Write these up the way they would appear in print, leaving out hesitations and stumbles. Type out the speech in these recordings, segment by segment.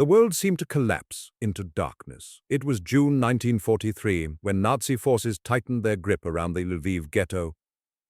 The world seemed to collapse into darkness. It was June 1943 when Nazi forces tightened their grip around the Lviv ghetto,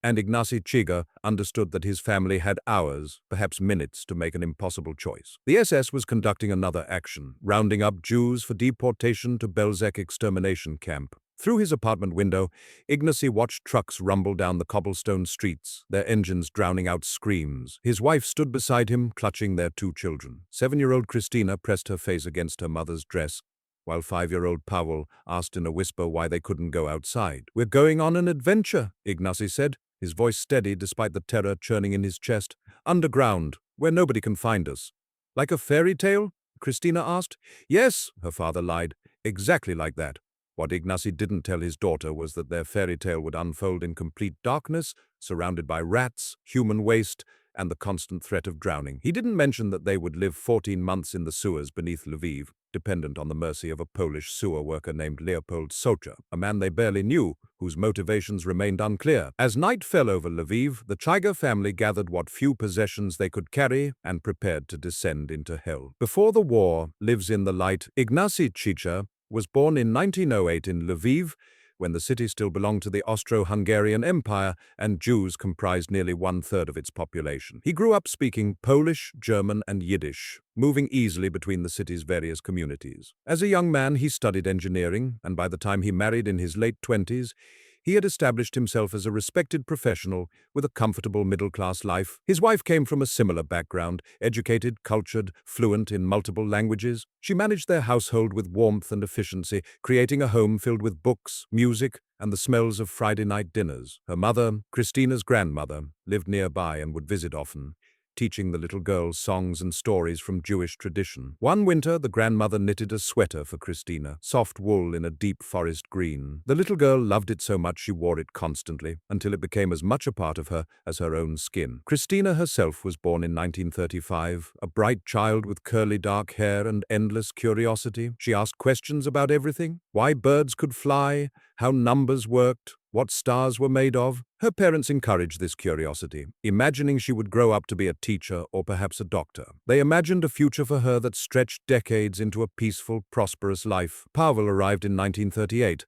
and Ignacy Chiga understood that his family had hours, perhaps minutes, to make an impossible choice. The SS was conducting another action, rounding up Jews for deportation to Belzec extermination camp. Through his apartment window, Ignacy watched trucks rumble down the cobblestone streets, their engines drowning out screams. His wife stood beside him, clutching their two children. 7-year-old Christina pressed her face against her mother's dress, while 5-year-old Pavel asked in a whisper why they couldn't go outside. "We're going on an adventure," Ignacy said, his voice steady despite the terror churning in his chest. "Underground, where nobody can find us." "Like a fairy tale?" Christina asked. "Yes," her father lied. "Exactly like that." What Ignacy didn't tell his daughter was that their fairy tale would unfold in complete darkness, surrounded by rats, human waste, and the constant threat of drowning. He didn't mention that they would live 14 months in the sewers beneath Lviv, dependent on the mercy of a Polish sewer worker named Leopold Socha, a man they barely knew, whose motivations remained unclear. As night fell over Lviv, the Chiga family gathered what few possessions they could carry and prepared to descend into hell. Before the war, lives in the light, Ignacy Chicha was born in 1908 in Lviv, when the city still belonged to the Austro-Hungarian Empire and Jews comprised nearly 1/3 of its population. He grew up speaking Polish, German, and Yiddish, moving easily between the city's various communities. As a young man, he studied engineering, and by the time he married in his late 20s, he had established himself as a respected professional with a comfortable middle-class life. His wife came from a similar background, educated, cultured, fluent in multiple languages. She managed their household with warmth and efficiency, creating a home filled with books, music, and the smells of Friday night dinners. Her mother, Christina's grandmother, lived nearby and would visit often, teaching the little girls songs and stories from Jewish tradition. One winter, the grandmother knitted a sweater for Christina, soft wool in a deep forest green. The little girl loved it so much she wore it constantly, until it became as much a part of her as her own skin. Christina herself was born in 1935, a bright child with curly dark hair and endless curiosity. She asked questions about everything: why birds could fly, how numbers worked, what stars were made of. Her parents encouraged this curiosity, imagining she would grow up to be a teacher or perhaps a doctor. They imagined a future for her that stretched decades into a peaceful, prosperous life. Pavel arrived in 1938,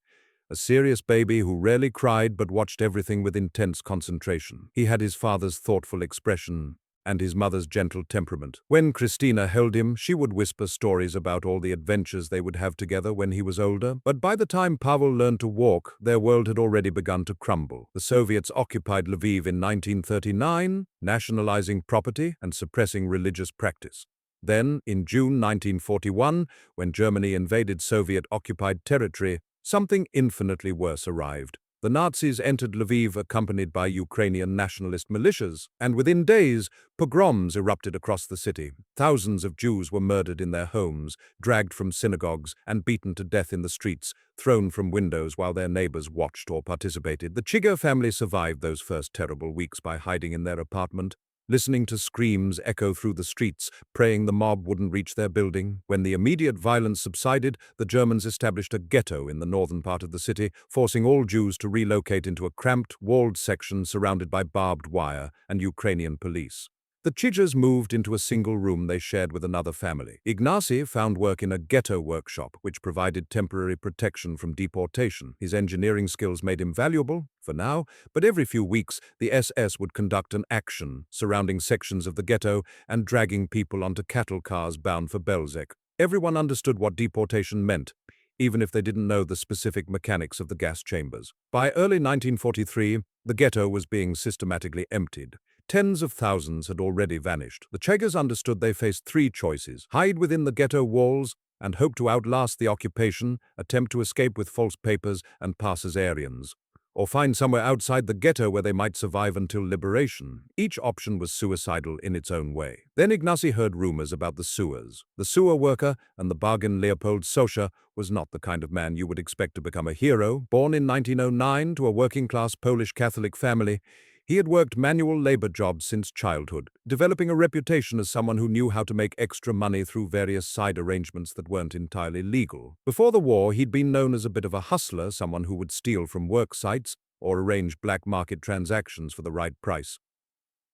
a serious baby who rarely cried but watched everything with intense concentration. He had his father's thoughtful expression and his mother's gentle temperament. When Christina held him, she would whisper stories about all the adventures they would have together when he was older. But by the time Pavel learned to walk, their world had already begun to crumble. The Soviets occupied Lviv in 1939, nationalizing property and suppressing religious practice. Then, in June 1941, when Germany invaded Soviet-occupied territory, something infinitely worse arrived. The Nazis entered Lviv accompanied by Ukrainian nationalist militias, and within days, pogroms erupted across the city. Thousands of Jews were murdered in their homes, dragged from synagogues, and beaten to death in the streets, thrown from windows while their neighbors watched or participated. The Chiga family survived those first terrible weeks by hiding in their apartment, listening to screams echo through the streets, praying the mob wouldn't reach their building. When the immediate violence subsided, the Germans established a ghetto in the northern part of the city, forcing all Jews to relocate into a cramped, walled section surrounded by barbed wire and Ukrainian police. The Chigas moved into a single room they shared with another family. Ignacy found work in a ghetto workshop, which provided temporary protection from deportation. His engineering skills made him valuable, for now, but every few weeks, the SS would conduct an action surrounding sections of the ghetto and dragging people onto cattle cars bound for Belzec. Everyone understood what deportation meant, even if they didn't know the specific mechanics of the gas chambers. By early 1943, the ghetto was being systematically emptied. Tens of thousands had already vanished. The Chegas understood they faced three choices: hide within the ghetto walls and hope to outlast the occupation, attempt to escape with false papers and pass as Aryans, or find somewhere outside the ghetto where they might survive until liberation. Each option was suicidal in its own way. Then Ignacy heard rumors about the sewers. The sewer worker and the bargain Leopold Socha was not the kind of man you would expect to become a hero. Born in 1909 to a working-class Polish Catholic family, he had worked manual labor jobs since childhood, developing a reputation as someone who knew how to make extra money through various side arrangements that weren't entirely legal. Before the war, he'd been known as a bit of a hustler, someone who would steal from work sites or arrange black market transactions for the right price.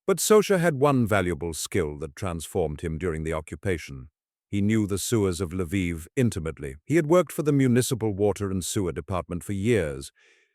But Socha had one valuable skill that transformed him during the occupation: He knew the sewers of Lviv intimately. He had worked for the municipal water and sewer department for years,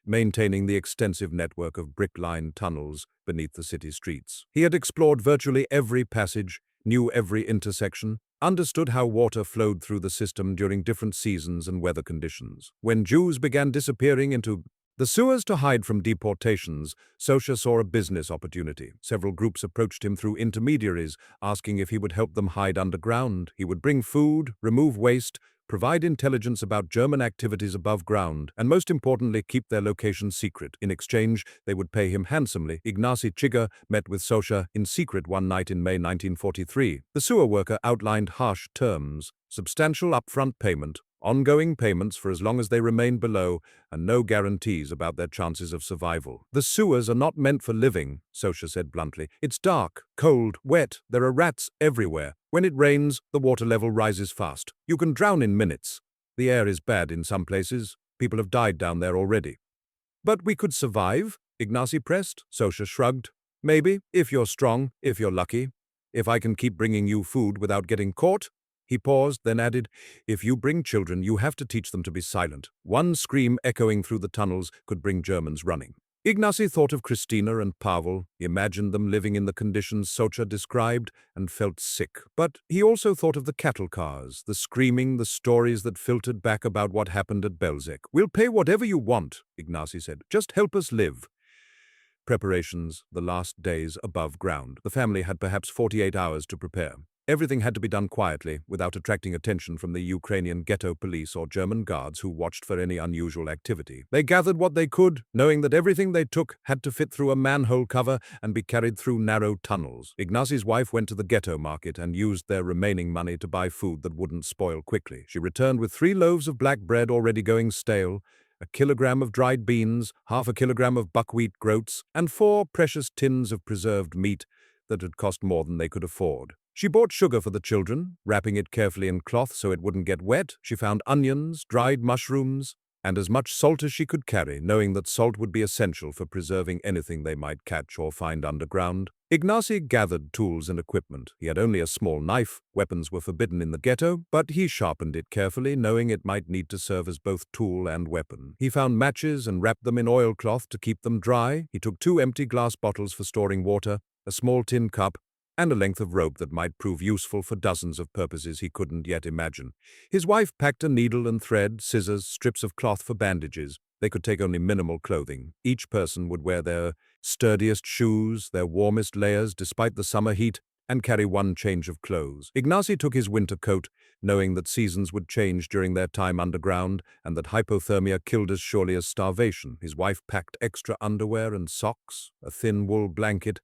maintaining the extensive network of brick-lined tunnels beneath the city streets. He had explored virtually every passage, knew every intersection, understood how water flowed through the system during different seasons and weather conditions. When Jews began disappearing into the sewers to hide from deportations, Sosha saw a business opportunity. Several groups approached him through intermediaries, asking if he would help them hide underground. He would bring food, remove waste, provide intelligence about German activities above ground, and most importantly, keep their location secret. In exchange, they would pay him handsomely. Ignacy Chiga met with Sosha in secret one night in May 1943. The sewer worker outlined harsh terms: substantial upfront payment, ongoing payments for as long as they remain below, and no guarantees about their chances of survival. "The sewers are not meant for living," Sosha said bluntly. "It's dark, cold, wet, there are rats everywhere. When it rains, the water level rises fast. You can drown in minutes. The air is bad in some places. People have died down there already." "But we could survive?" Ignacy pressed. Sosha shrugged. "Maybe, if you're strong, if you're lucky. If I can keep bringing you food without getting caught." He paused, then added, "If you bring children, you have to teach them to be silent. One scream echoing through the tunnels could bring Germans running." Ignacy thought of Christina and Pavel. He imagined them living in the conditions Sosha described and felt sick. But he also thought of the cattle cars, the screaming, the stories that filtered back about what happened at Belzec. "We'll pay whatever you want," Ignacy said. "Just help us live." Preparations, the last days above ground. The family had perhaps 48 hours to prepare. Everything had to be done quietly, without attracting attention from the Ukrainian ghetto police or German guards who watched for any unusual activity. They gathered what they could, knowing that everything they took had to fit through a manhole cover and be carried through narrow tunnels. Ignacy's wife went to the ghetto market and used their remaining money to buy food that wouldn't spoil quickly. She returned with 3 loaves of black bread already going stale, a kilogram of dried beans, half a kilogram of buckwheat groats, and 4 precious tins of preserved meat that had cost more than they could afford. She bought sugar for the children, wrapping it carefully in cloth so it wouldn't get wet. She found onions, dried mushrooms, and as much salt as she could carry, knowing that salt would be essential for preserving anything they might catch or find underground. Ignacy gathered tools and equipment. He had only a small knife. Weapons were forbidden in the ghetto, but he sharpened it carefully, knowing it might need to serve as both tool and weapon. He found matches and wrapped them in oilcloth to keep them dry. He took 2 empty glass bottles for storing water, a small tin cup, and a length of rope that might prove useful for dozens of purposes he couldn't yet imagine. His wife packed a needle and thread, scissors, strips of cloth for bandages. They could take only minimal clothing. Each person would wear their sturdiest shoes, their warmest layers despite the summer heat, and carry 1 change of clothes. Ignacy took his winter coat, knowing that seasons would change during their time underground and that hypothermia killed as surely as starvation. His wife packed extra underwear and socks, a thin wool blanket,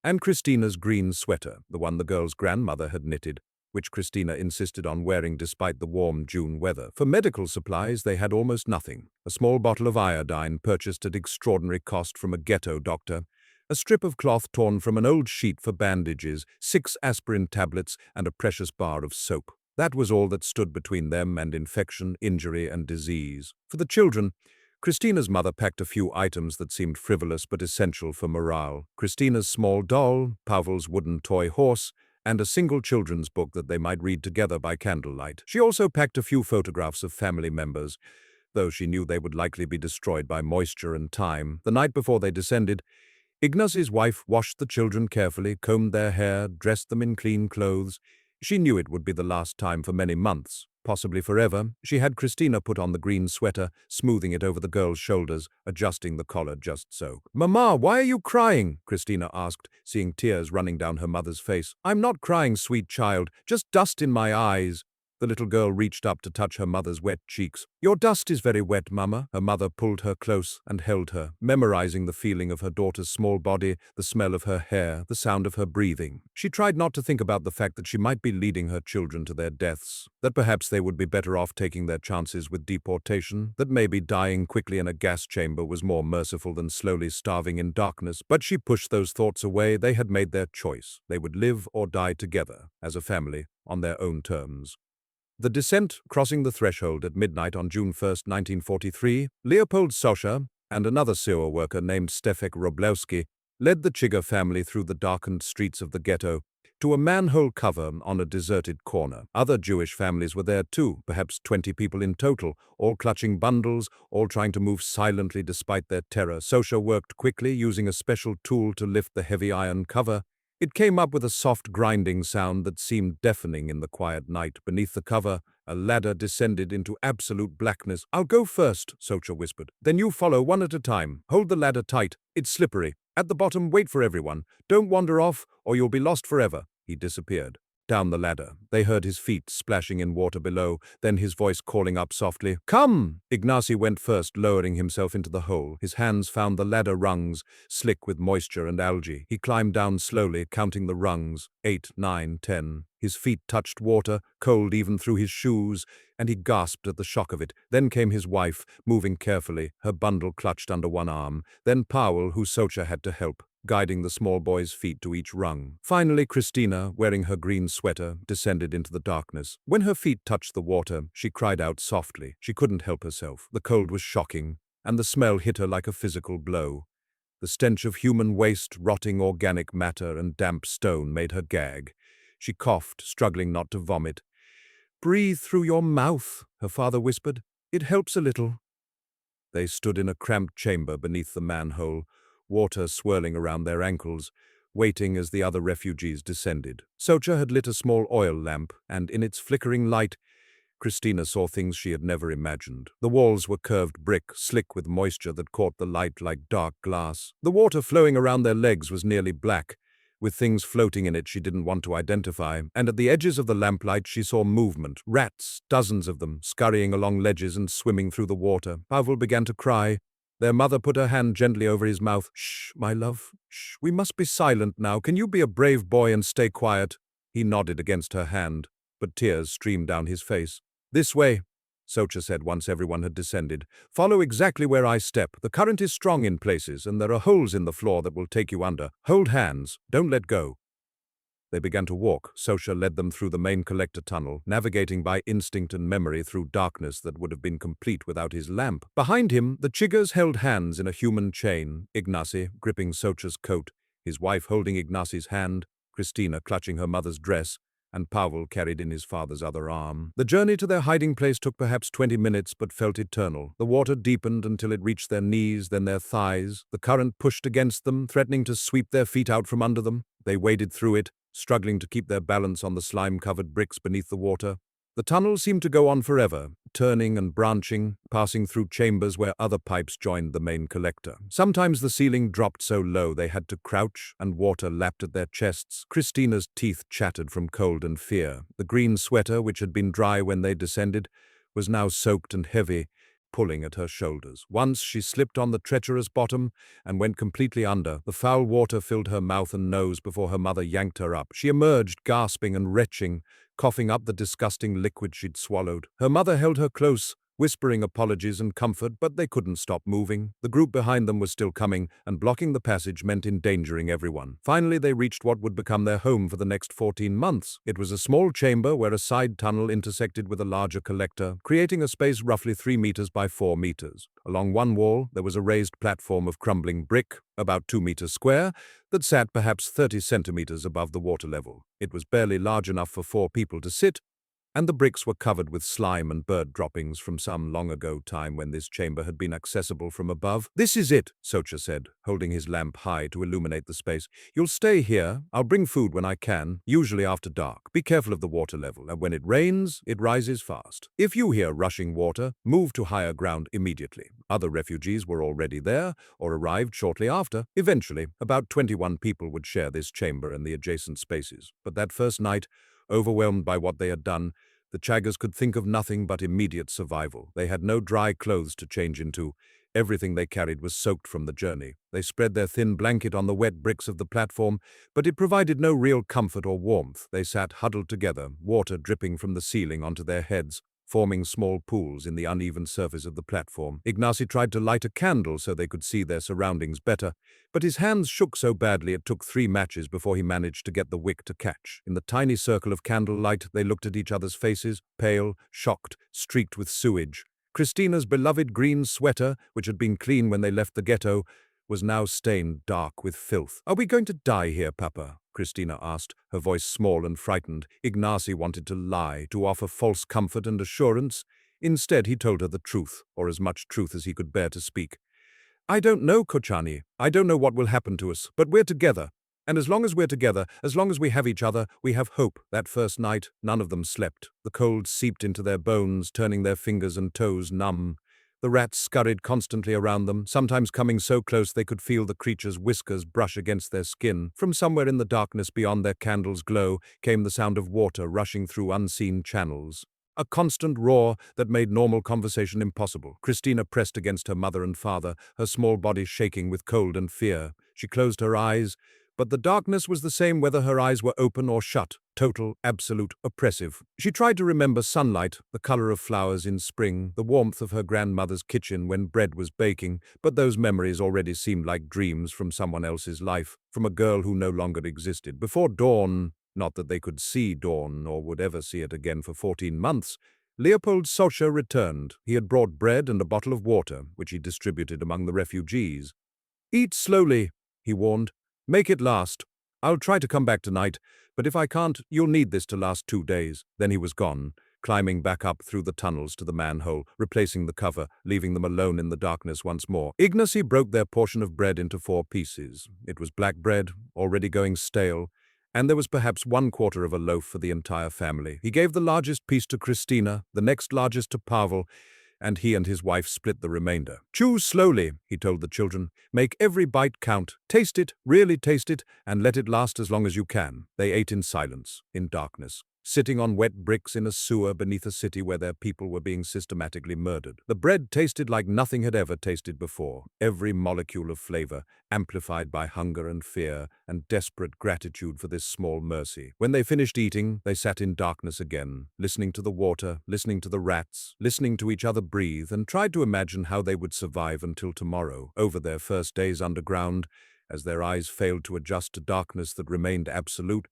and Christina's green sweater, the one the girl's grandmother had knitted, which Christina insisted on wearing despite the warm June weather. For medical supplies, they had almost nothing. A small bottle of iodine purchased at extraordinary cost from a ghetto doctor, a strip of cloth torn from an old sheet for bandages, 6 aspirin tablets, and a precious bar of soap. That was all that stood between them and infection, injury, and disease. For the children, Christina's mother packed a few items that seemed frivolous but essential for morale. Christina's small doll, Pavel's wooden toy horse, and a single children's book that they might read together by candlelight. She also packed a few photographs of family members, though she knew they would likely be destroyed by moisture and time. The night before they descended, Ignacy's wife washed the children carefully, combed their hair, dressed them in clean clothes. She knew it would be the last time for many months, possibly forever. She had Christina put on the green sweater, smoothing it over the girl's shoulders, adjusting the collar just so. "Mama, why are you crying?" Christina asked, seeing tears running down her mother's face. "I'm not crying, sweet child, just dust in my eyes." The little girl reached up to touch her mother's wet cheeks. "Your dust is very wet, Mama." Her mother pulled her close and held her, memorizing the feeling of her daughter's small body, the smell of her hair, the sound of her breathing. She tried not to think about the fact that she might be leading her children to their deaths, that perhaps they would be better off taking their chances with deportation, that maybe dying quickly in a gas chamber was more merciful than slowly starving in darkness. But she pushed those thoughts away. They had made their choice. They would live or die together, as a family, on their own terms. The descent, crossing the threshold at midnight on June 1, 1943, Leopold Sosha and another sewer worker named Stefek Roblewski led the Chiga family through the darkened streets of the ghetto, to a manhole cover on a deserted corner. Other Jewish families were there too, perhaps 20 people in total, all clutching bundles, all trying to move silently despite their terror. Sosha worked quickly, using a special tool to lift the heavy iron cover. It came up with a soft grinding sound that seemed deafening in the quiet night. Beneath the cover, a ladder descended into absolute blackness. "I'll go first," Socha whispered. "Then you follow one at a time. Hold the ladder tight. It's slippery. At the bottom, wait for everyone. Don't wander off, or you'll be lost forever." He disappeared. Down the ladder, they heard his feet splashing in water below, then his voice calling up softly, "Come!" Ignacy went first, lowering himself into the hole. His hands found the ladder rungs, slick with moisture and algae. He climbed down slowly, counting the rungs, 8, 9, 10. His feet touched water, cold even through his shoes, and he gasped at the shock of it. Then came his wife, moving carefully, her bundle clutched under one arm. Then Powell, who Socha had to help, guiding the small boy's feet to each rung. Finally, Christina, wearing her green sweater, descended into the darkness. When her feet touched the water, she cried out softly. She couldn't help herself. The cold was shocking, and the smell hit her like a physical blow. The stench of human waste, rotting organic matter, and damp stone made her gag. She coughed, struggling not to vomit. "Breathe through your mouth," her father whispered. "It helps a little." They stood in a cramped chamber beneath the manhole, water swirling around their ankles, waiting as the other refugees descended. Socha had lit a small oil lamp, and in its flickering light, Christina saw things she had never imagined. The walls were curved brick, slick with moisture that caught the light like dark glass. The water flowing around their legs was nearly black, with things floating in it she didn't want to identify, and at the edges of the lamplight she saw movement, rats, dozens of them, scurrying along ledges and swimming through the water. Pavel began to cry. Their mother put her hand gently over his mouth. "Shh, my love, shh, we must be silent now. Can you be a brave boy and stay quiet?" He nodded against her hand, but tears streamed down his face. "This way," Socha said once everyone had descended. "Follow exactly where I step. The current is strong in places, and there are holes in the floor that will take you under. Hold hands. Don't let go." They began to walk. Socha led them through the main collector tunnel, navigating by instinct and memory through darkness that would have been complete without his lamp. Behind him, the Chiggers held hands in a human chain, Ignacy gripping Socha's coat, his wife holding Ignacy's hand, Christina clutching her mother's dress, and Pavel carried in his father's other arm. The journey to their hiding place took perhaps 20 minutes, but felt eternal. The water deepened until it reached their knees, then their thighs. The current pushed against them, threatening to sweep their feet out from under them. They waded through it, struggling to keep their balance on the slime-covered bricks beneath the water. The tunnel seemed to go on forever, turning and branching, passing through chambers where other pipes joined the main collector. Sometimes the ceiling dropped so low they had to crouch, and water lapped at their chests. Christina's teeth chattered from cold and fear. The green sweater, which had been dry when they descended, was now soaked and heavy, pulling at her shoulders. Once she slipped on the treacherous bottom and went completely under. The foul water filled her mouth and nose before her mother yanked her up. She emerged, gasping and retching, coughing up the disgusting liquid she'd swallowed. Her mother held her close, whispering apologies and comfort, but they couldn't stop moving. The group behind them was still coming, and blocking the passage meant endangering everyone. Finally, they reached what would become their home for the next 14 months. It was a small chamber where a side tunnel intersected with a larger collector, creating a space roughly 3 meters by 4 meters. Along one wall, there was a raised platform of crumbling brick, about 2 meters square, that sat perhaps 30 centimeters above the water level. It was barely large enough for 4 people to sit, and the bricks were covered with slime and bird droppings from some long ago time when this chamber had been accessible from above. "This is it," Socha said, holding his lamp high to illuminate the space. "You'll stay here. I'll bring food when I can, usually after dark. Be careful of the water level, and when it rains, it rises fast. If you hear rushing water, move to higher ground immediately." Other refugees were already there, or arrived shortly after. Eventually, about 21 people would share this chamber and the adjacent spaces. But that first night, overwhelmed by what they had done, the Chaggers could think of nothing but immediate survival. They had no dry clothes to change into. Everything they carried was soaked from the journey. They spread their thin blanket on the wet bricks of the platform, but it provided no real comfort or warmth. They sat huddled together, water dripping from the ceiling onto their heads, forming small pools in the uneven surface of the platform. Ignacy tried to light a candle so they could see their surroundings better, but his hands shook so badly it took 3 matches before he managed to get the wick to catch. In the tiny circle of candlelight, they looked at each other's faces, pale, shocked, streaked with sewage. Christina's beloved green sweater, which had been clean when they left the ghetto, was now stained dark with filth. "Are we going to die here, Papa?" Christina asked, her voice small and frightened. Ignacy wanted to lie, to offer false comfort and assurance. Instead, he told her the truth, or as much truth as he could bear to speak. I don't know, Kochani. I don't know what will happen to us, but we're together. And as long as we're together, as long as we have each other, we have hope. That first night, none of them slept. The cold seeped into their bones, turning their fingers and toes numb. The rats scurried constantly around them, sometimes coming so close they could feel the creatures' whiskers brush against their skin. From somewhere in the darkness beyond their candles' glow came the sound of water rushing through unseen channels. A constant roar that made normal conversation impossible. Christina pressed against her mother and father, her small body shaking with cold and fear. She closed her eyes, but the darkness was the same whether her eyes were open or shut, total, absolute, oppressive. She tried to remember sunlight, the color of flowers in spring, the warmth of her grandmother's kitchen when bread was baking, but those memories already seemed like dreams from someone else's life, from a girl who no longer existed. Before dawn, not that they could see dawn or would ever see it again for 14 months, Leopold Socha returned. He had brought bread and a bottle of water, which he distributed among the refugees. Eat slowly, he warned. Make it last. I'll try to come back tonight, but if I can't, you'll need this to last 2 days. Then he was gone, climbing back up through the tunnels to the manhole, replacing the cover, leaving them alone in the darkness once more. Ignacy broke their portion of bread into 4 pieces. It was black bread, already going stale, and there was perhaps 1/4 of a loaf for the entire family. He gave the largest piece to Christina, the next largest to Pavel, and he and his wife split the remainder. Chew slowly, he told the children. Make every bite count. Taste it, really taste it, and let it last as long as you can. They ate in silence, in darkness, sitting on wet bricks in a sewer beneath a city where their people were being systematically murdered. The bread tasted like nothing had ever tasted before, every molecule of flavor, amplified by hunger and fear and desperate gratitude for this small mercy. When they finished eating, they sat in darkness again, listening to the water, listening to the rats, listening to each other breathe, and tried to imagine how they would survive until tomorrow, over their first days underground. As their eyes failed to adjust to darkness that remained absolute,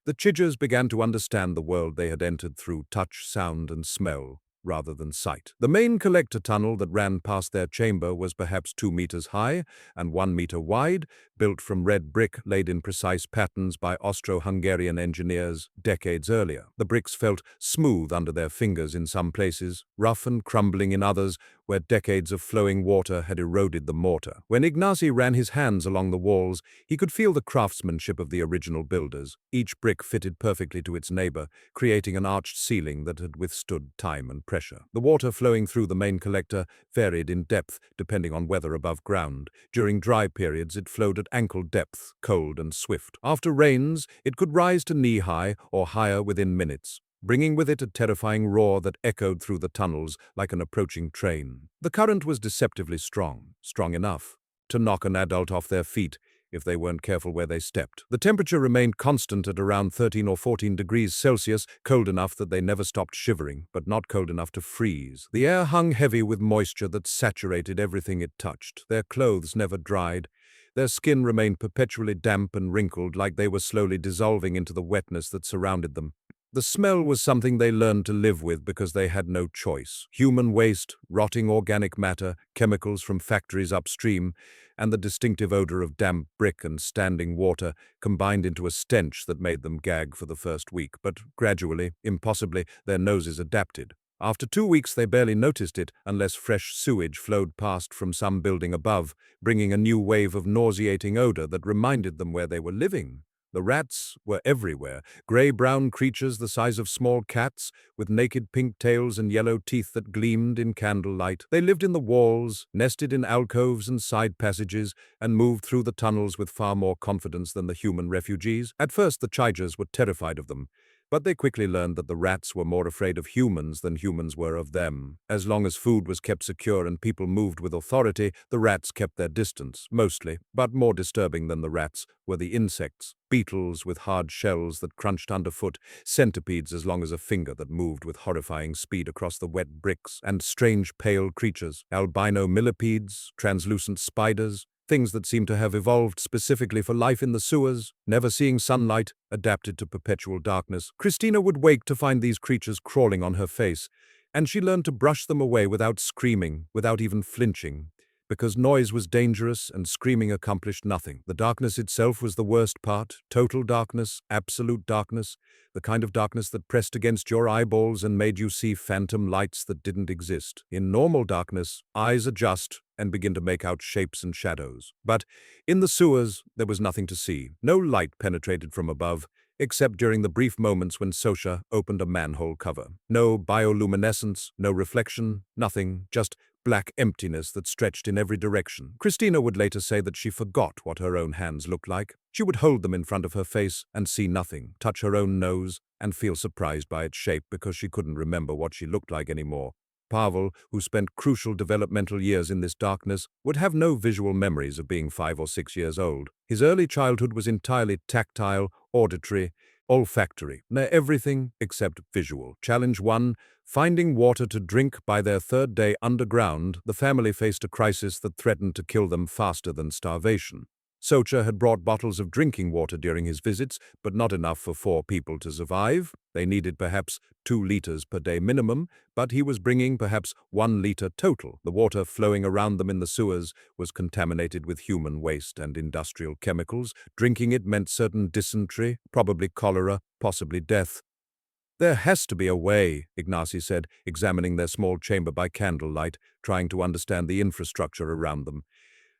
the Chidgers began to understand the world they had entered through touch, sound, and smell, rather than sight. The main collector tunnel that ran past their chamber was perhaps 2 meters high and 1 meter wide, built from red brick laid in precise patterns by Austro-Hungarian engineers decades earlier. The bricks felt smooth under their fingers in some places, rough and crumbling in others, where decades of flowing water had eroded the mortar. When Ignacy ran his hands along the walls, he could feel the craftsmanship of the original builders. Each brick fitted perfectly to its neighbor, creating an arched ceiling that had withstood time and pressure. The water flowing through the main collector varied in depth depending on weather above ground. During dry periods, it flowed at ankle depth, cold and swift. After rains, it could rise to knee-high or higher within minutes, bringing with it a terrifying roar that echoed through the tunnels like an approaching train. The current was deceptively strong, strong enough to knock an adult off their feet if they weren't careful where they stepped. The temperature remained constant at around 13 or 14 degrees Celsius, cold enough that they never stopped shivering, but not cold enough to freeze. The air hung heavy with moisture that saturated everything it touched. Their clothes never dried. Their skin remained perpetually damp and wrinkled, like they were slowly dissolving into the wetness that surrounded them. The smell was something they learned to live with because they had no choice. Human waste, rotting organic matter, chemicals from factories upstream, and the distinctive odor of damp brick and standing water combined into a stench that made them gag for the first week. But gradually, impossibly, their noses adapted. After 2 weeks, they barely noticed it unless fresh sewage flowed past from some building above, bringing a new wave of nauseating odor that reminded them where they were living. The rats were everywhere, gray-brown creatures the size of small cats, with naked pink tails and yellow teeth that gleamed in candlelight. They lived in the walls, nested in alcoves and side passages, and moved through the tunnels with far more confidence than the human refugees. At first, the Chidgers were terrified of them, but they quickly learned that the rats were more afraid of humans than humans were of them. As long as food was kept secure and people moved with authority, the rats kept their distance, mostly. But more disturbing than the rats were the insects. Beetles with hard shells that crunched underfoot, centipedes as long as a finger that moved with horrifying speed across the wet bricks, and strange pale creatures, albino millipedes, translucent spiders, things that seemed to have evolved specifically for life in the sewers, never seeing sunlight, adapted to perpetual darkness. Christina would wake to find these creatures crawling on her face, and she learned to brush them away without screaming, without even flinching, because noise was dangerous and screaming accomplished nothing. The darkness itself was the worst part, total darkness, absolute darkness, the kind of darkness that pressed against your eyeballs and made you see phantom lights that didn't exist. In normal darkness, eyes adjust and begin to make out shapes and shadows. But in the sewers, there was nothing to see. No light penetrated from above, except during the brief moments when Sosha opened a manhole cover. No bioluminescence, no reflection, nothing, just black emptiness that stretched in every direction. Christina would later say that she forgot what her own hands looked like. She would hold them in front of her face and see nothing, touch her own nose, and feel surprised by its shape because she couldn't remember what she looked like anymore. Pavel, who spent crucial developmental years in this darkness, would have no visual memories of being 5 or 6 years old. His early childhood was entirely tactile, auditory, olfactory, everything except visual. Challenge 1. Finding water to drink. By their third day underground, the family faced a crisis that threatened to kill them faster than starvation. Socha had brought bottles of drinking water during his visits, but not enough for 4 people to survive. They needed perhaps 2 liters per day minimum, but he was bringing perhaps 1 liter total. The water flowing around them in the sewers was contaminated with human waste and industrial chemicals. Drinking it meant certain dysentery, probably cholera, possibly death. There has to be a way, Ignacy said, examining their small chamber by candlelight, trying to understand the infrastructure around them.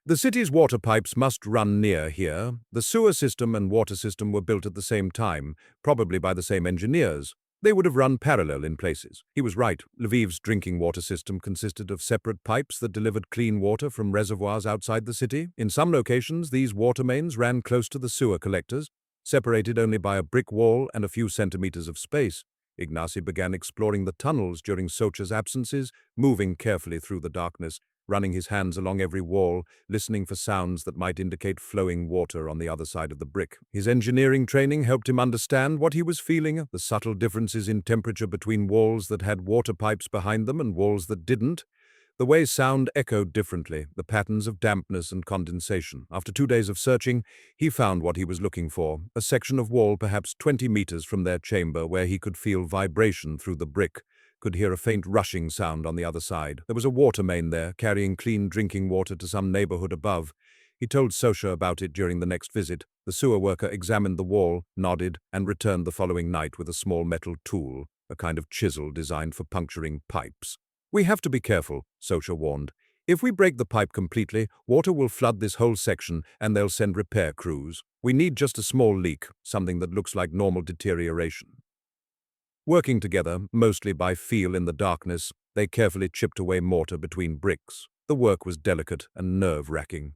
The city's water pipes must run near here. The sewer system and water system were built at the same time, probably by the same engineers. They would have run parallel in places. He was right. Lviv's drinking water system consisted of separate pipes that delivered clean water from reservoirs outside the city. In some locations, these water mains ran close to the sewer collectors, separated only by a brick wall and a few centimeters of space. Ignacy began exploring the tunnels during Socha's absences, moving carefully through the darkness, running his hands along every wall, listening for sounds that might indicate flowing water on the other side of the brick. His engineering training helped him understand what he was feeling, the subtle differences in temperature between walls that had water pipes behind them and walls that didn't. The way sound echoed differently, the patterns of dampness and condensation. After 2 days of searching, he found what he was looking for, a section of wall perhaps 20 meters from their chamber where he could feel vibration through the brick, could hear a faint rushing sound on the other side. There was a water main there, carrying clean drinking water to some neighborhood above. He told Sosha about it during the next visit. The sewer worker examined the wall, nodded, and returned the following night with a small metal tool, a kind of chisel designed for puncturing pipes. "We have to be careful," Sosha warned. "If we break the pipe completely, water will flood this whole section and they'll send repair crews. We need just a small leak, something that looks like normal deterioration." Working together, mostly by feel in the darkness, they carefully chipped away mortar between bricks. The work was delicate and nerve-wracking.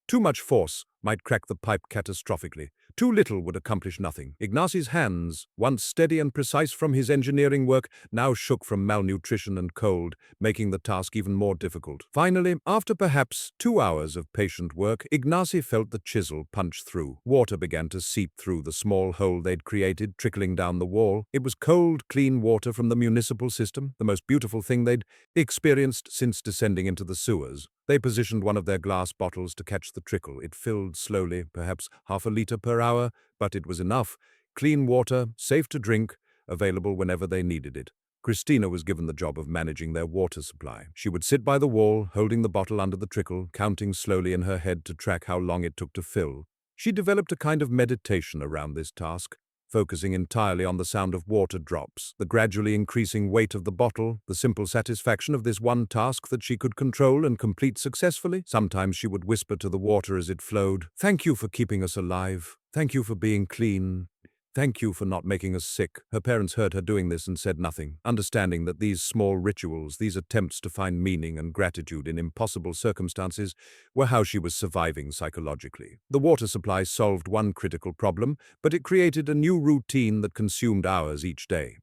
Too much force might crack the pipe catastrophically. Too little would accomplish nothing. Ignacy's hands, once steady and precise from his engineering work, now shook from malnutrition and cold, making the task even more difficult. Finally, after perhaps 2 hours of patient work, Ignacy felt the chisel punch through. Water began to seep through the small hole they'd created, trickling down the wall. It was cold, clean water from the municipal system, the most beautiful thing they'd experienced since descending into the sewers. They positioned one of their glass bottles to catch the trickle. It filled slowly, perhaps half a liter per hour, but it was enough. Clean water, safe to drink, available whenever they needed it. Christina was given the job of managing their water supply. She would sit by the wall, holding the bottle under the trickle, counting slowly in her head to track how long it took to fill. She developed a kind of meditation around this task, focusing entirely on the sound of water drops, the gradually increasing weight of the bottle, the simple satisfaction of this one task that she could control and complete successfully. Sometimes she would whisper to the water as it flowed, "Thank you for keeping us alive. Thank you for being clean. Thank you for not making us sick." Her parents heard her doing this and said nothing, understanding that these small rituals, these attempts to find meaning and gratitude in impossible circumstances, were how she was surviving psychologically. The water supply solved one critical problem, but it created a new routine that consumed hours each day.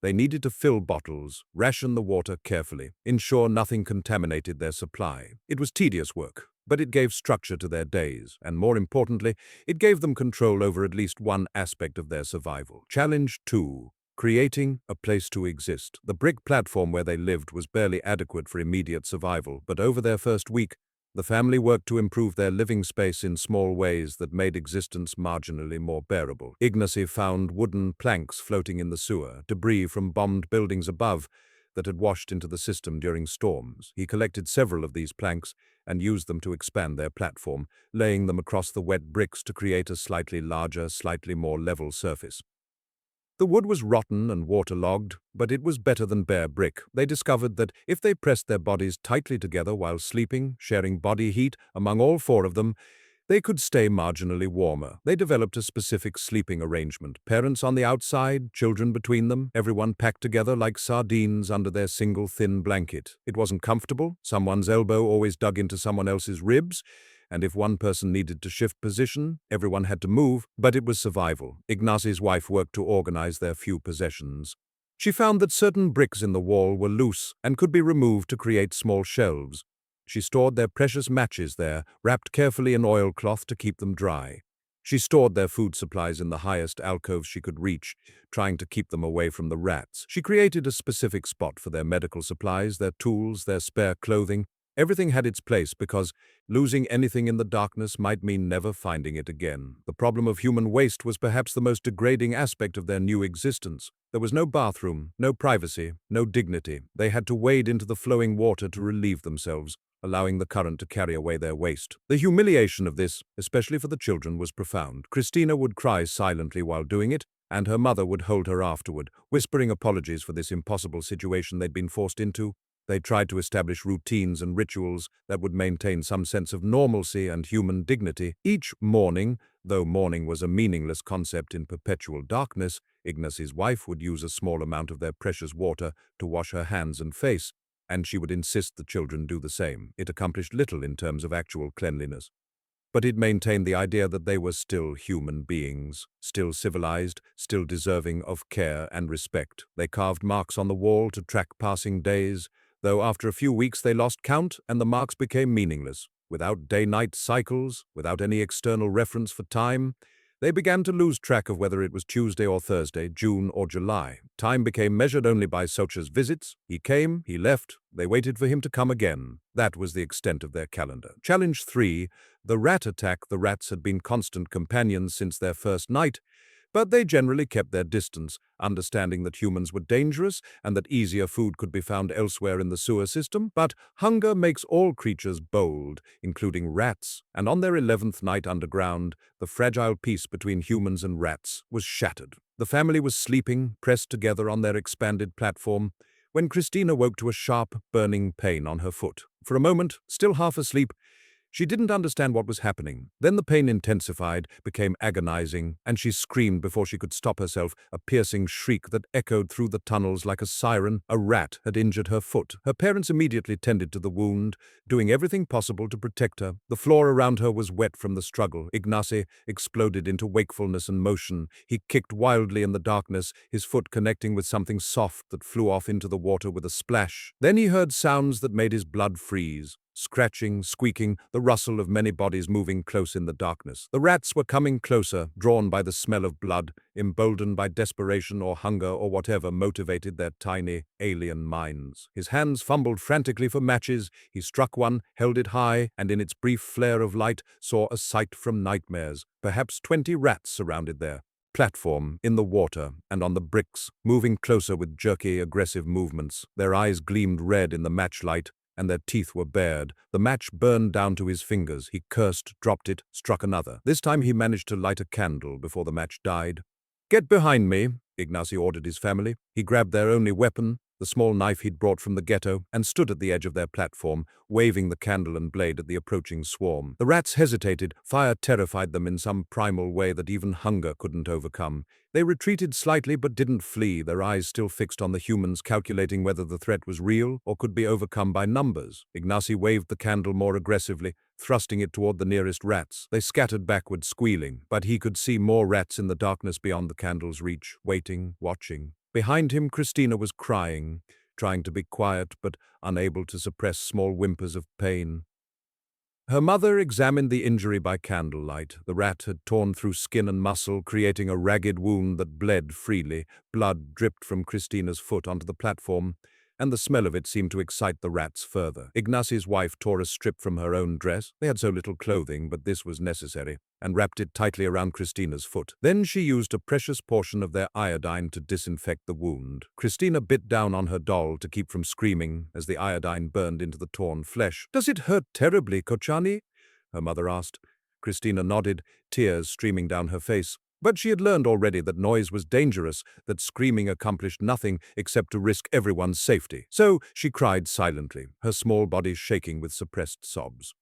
They needed to fill bottles, ration the water carefully, ensure nothing contaminated their supply. It was tedious work, but it gave structure to their days, and more importantly, it gave them control over at least one aspect of their survival. Challenge 2. Creating a place to exist. The brick platform where they lived was barely adequate for immediate survival, but over their first week, the family worked to improve their living space in small ways that made existence marginally more bearable. Ignacy found wooden planks floating in the sewer, debris from bombed buildings above. that had washed into the system during storms. He collected several of these planks and used them to expand their platform, laying them across the wet bricks to create a slightly larger, slightly more level surface. The wood was rotten and waterlogged, but it was better than bare brick. They discovered that if they pressed their bodies tightly together while sleeping, sharing body heat among all four of them, they could stay marginally warmer. They developed a specific sleeping arrangement. Parents on the outside, children between them, everyone packed together like sardines under their single thin blanket. It wasn't comfortable. Someone's elbow always dug into someone else's ribs, and if one person needed to shift position, everyone had to move, but it was survival. Ignacy's wife worked to organize their few possessions. She found that certain bricks in the wall were loose and could be removed to create small shelves. She stored their precious matches there, wrapped carefully in oilcloth to keep them dry. She stored their food supplies in the highest alcoves she could reach, trying to keep them away from the rats. She created a specific spot for their medical supplies, their tools, their spare clothing. Everything had its place because losing anything in the darkness might mean never finding it again. The problem of human waste was perhaps the most degrading aspect of their new existence. There was no bathroom, no privacy, no dignity. They had to wade into the flowing water to relieve themselves, allowing the current to carry away their waste. The humiliation of this, especially for the children, was profound. Christina would cry silently while doing it, and her mother would hold her afterward, whispering apologies for this impossible situation they'd been forced into. They tried to establish routines and rituals that would maintain some sense of normalcy and human dignity. Each morning, though morning was a meaningless concept in perpetual darkness, Ignacy's wife would use a small amount of their precious water to wash her hands and face, and she would insist the children do the same. It accomplished little in terms of actual cleanliness, but it maintained the idea that they were still human beings, still civilized, still deserving of care and respect. They carved marks on the wall to track passing days, though after a few weeks they lost count and the marks became meaningless. Without day-night cycles, without any external reference for time, they began to lose track of whether it was Tuesday or Thursday, June or July. Time became measured only by Socha's visits. He came, he left, they waited for him to come again. That was the extent of their calendar. Challenge 3, the rat attack. The rats had been constant companions since their first night, but they generally kept their distance, understanding that humans were dangerous and that easier food could be found elsewhere in the sewer system. But hunger makes all creatures bold, including rats, and on their 11th night underground, the fragile peace between humans and rats was shattered. The family was sleeping, pressed together on their expanded platform, when Christina woke to a sharp, burning pain on her foot. For a moment, still half asleep, she didn't understand what was happening. Then the pain intensified, became agonizing, and she screamed before she could stop herself, a piercing shriek that echoed through the tunnels like a siren. A rat had injured her foot. Her parents immediately tended to the wound, doing everything possible to protect her. The floor around her was wet from the struggle. Ignacy exploded into wakefulness and motion. He kicked wildly in the darkness, his foot connecting with something soft that flew off into the water with a splash. Then he heard sounds that made his blood freeze. Scratching, squeaking, the rustle of many bodies moving close in the darkness. The rats were coming closer, drawn by the smell of blood, emboldened by desperation or hunger or whatever motivated their tiny, alien minds. His hands fumbled frantically for matches. He struck one, held it high, and in its brief flare of light saw a sight from nightmares. Perhaps 20 rats surrounded their platform, in the water, and on the bricks, moving closer with jerky, aggressive movements. Their eyes gleamed red in the matchlight, and their teeth were bared. The match burned down to his fingers. He cursed, dropped it, struck another. This time he managed to light a candle before the match died. "Get behind me," Ignacy ordered his family. He grabbed their only weapon, the small knife he'd brought from the ghetto, and stood at the edge of their platform, waving the candle and blade at the approaching swarm. The rats hesitated. Fire terrified them in some primal way that even hunger couldn't overcome. They retreated slightly but didn't flee, their eyes still fixed on the humans, calculating whether the threat was real or could be overcome by numbers. Ignacy waved the candle more aggressively, thrusting it toward the nearest rats. They scattered backward, squealing, but he could see more rats in the darkness beyond the candle's reach, waiting, watching. Behind him, Christina was crying, trying to be quiet but unable to suppress small whimpers of pain. Her mother examined the injury by candlelight. The rat had torn through skin and muscle, creating a ragged wound that bled freely. Blood dripped from Christina's foot onto the platform. and the smell of it seemed to excite the rats further. Ignacy's wife tore a strip from her own dress. They had so little clothing, but this was necessary, and wrapped it tightly around Christina's foot. Then she used a precious portion of their iodine to disinfect the wound. Christina bit down on her doll to keep from screaming as the iodine burned into the torn flesh. "Does it hurt terribly, Kochani?" her mother asked. Christina nodded, tears streaming down her face. But she had learned already that noise was dangerous, that screaming accomplished nothing except to risk everyone's safety. So she cried silently, her small body shaking with suppressed sobs.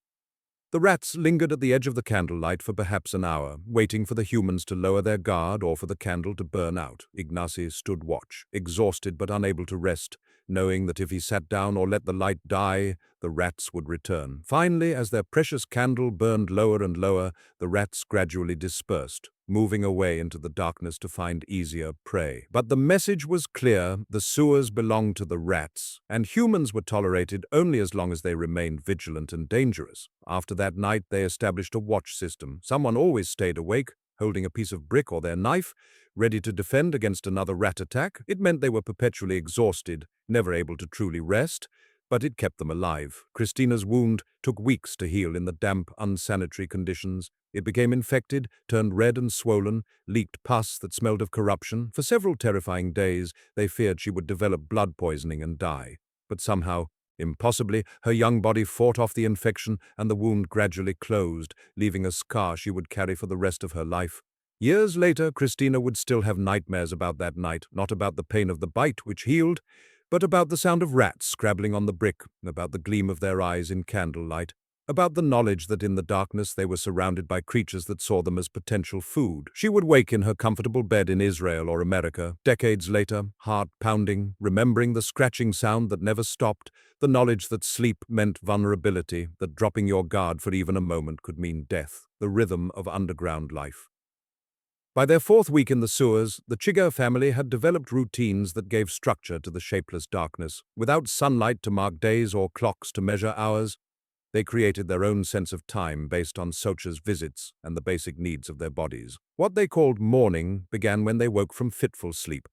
The rats lingered at the edge of the candlelight for perhaps an hour, waiting for the humans to lower their guard or for the candle to burn out. Ignacy stood watch, exhausted but unable to rest, knowing that if he sat down or let the light die, the rats would return. Finally, as their precious candle burned lower and lower, the rats gradually dispersed, moving away into the darkness to find easier prey. But the message was clear: the sewers belonged to the rats, and humans were tolerated only as long as they remained vigilant and dangerous. After that night, they established a watch system. Someone always stayed awake, holding a piece of brick or their knife, ready to defend against another rat attack. It meant they were perpetually exhausted, never able to truly rest, but it kept them alive. Christina's wound took weeks to heal in the damp, unsanitary conditions. It became infected, turned red and swollen, leaked pus that smelled of corruption. For several terrifying days, they feared she would develop blood poisoning and die. But somehow, impossibly, her young body fought off the infection and the wound gradually closed, leaving a scar she would carry for the rest of her life. Years later, Christina would still have nightmares about that night, not about the pain of the bite, which healed, but about the sound of rats scrabbling on the brick, about the gleam of their eyes in candlelight, about the knowledge that in the darkness they were surrounded by creatures that saw them as potential food. She would wake in her comfortable bed in Israel or America, decades later, heart pounding, remembering the scratching sound that never stopped, the knowledge that sleep meant vulnerability, that dropping your guard for even a moment could mean death, the rhythm of underground life. By their fourth week in the sewers, the Chiga family had developed routines that gave structure to the shapeless darkness. Without sunlight to mark days or clocks to measure hours, they created their own sense of time based on Socha's visits and the basic needs of their bodies. What they called morning began when they woke from fitful sleep,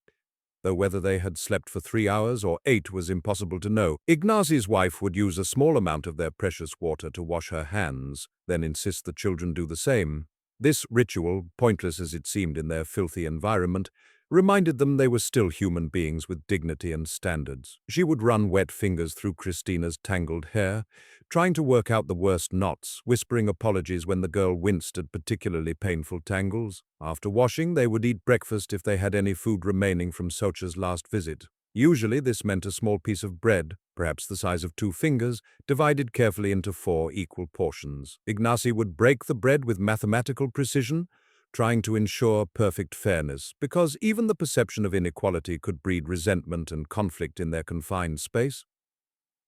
though whether they had slept for 3 hours or 8 was impossible to know. Ignacy's wife would use a small amount of their precious water to wash her hands, then insist the children do the same. This ritual, pointless as it seemed in their filthy environment, reminded them they were still human beings with dignity and standards. She would run wet fingers through Christina's tangled hair, trying to work out the worst knots, whispering apologies when the girl winced at particularly painful tangles. After washing, they would eat breakfast if they had any food remaining from Socha's last visit. Usually this meant a small piece of bread, perhaps the size of 2 fingers, divided carefully into 4 equal portions. Ignacy would break the bread with mathematical precision, trying to ensure perfect fairness, because even the perception of inequality could breed resentment and conflict in their confined space.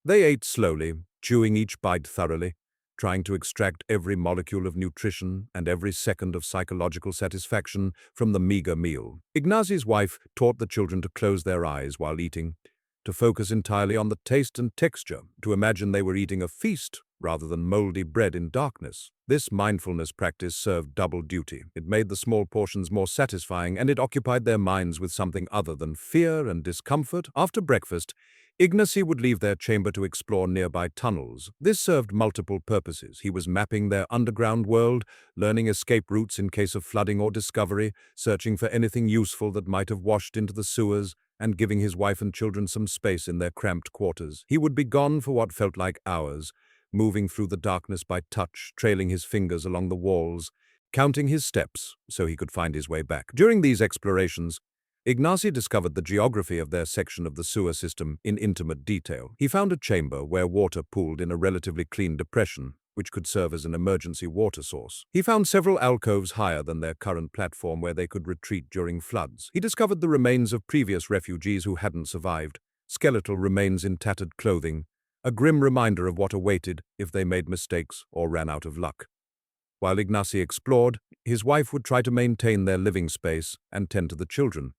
They ate slowly, chewing each bite thoroughly, trying to extract every molecule of nutrition and every second of psychological satisfaction from the meager meal. Ignacy's wife taught the children to close their eyes while eating, to focus entirely on the taste and texture, to imagine they were eating a feast rather than moldy bread in darkness. This mindfulness practice served double duty. It made the small portions more satisfying, and it occupied their minds with something other than fear and discomfort. After breakfast, Ignacy would leave their chamber to explore nearby tunnels. This served multiple purposes. He was mapping their underground world, learning escape routes in case of flooding or discovery, searching for anything useful that might have washed into the sewers, and giving his wife and children some space in their cramped quarters. He would be gone for what felt like hours, moving through the darkness by touch, trailing his fingers along the walls, counting his steps so he could find his way back. During these explorations, Ignacy discovered the geography of their section of the sewer system in intimate detail. He found a chamber where water pooled in a relatively clean depression, which could serve as an emergency water source. He found several alcoves higher than their current platform where they could retreat during floods. He discovered the remains of previous refugees who hadn't survived, skeletal remains in tattered clothing, a grim reminder of what awaited if they made mistakes or ran out of luck. While Ignacy explored, his wife would try to maintain their living space and tend to the children.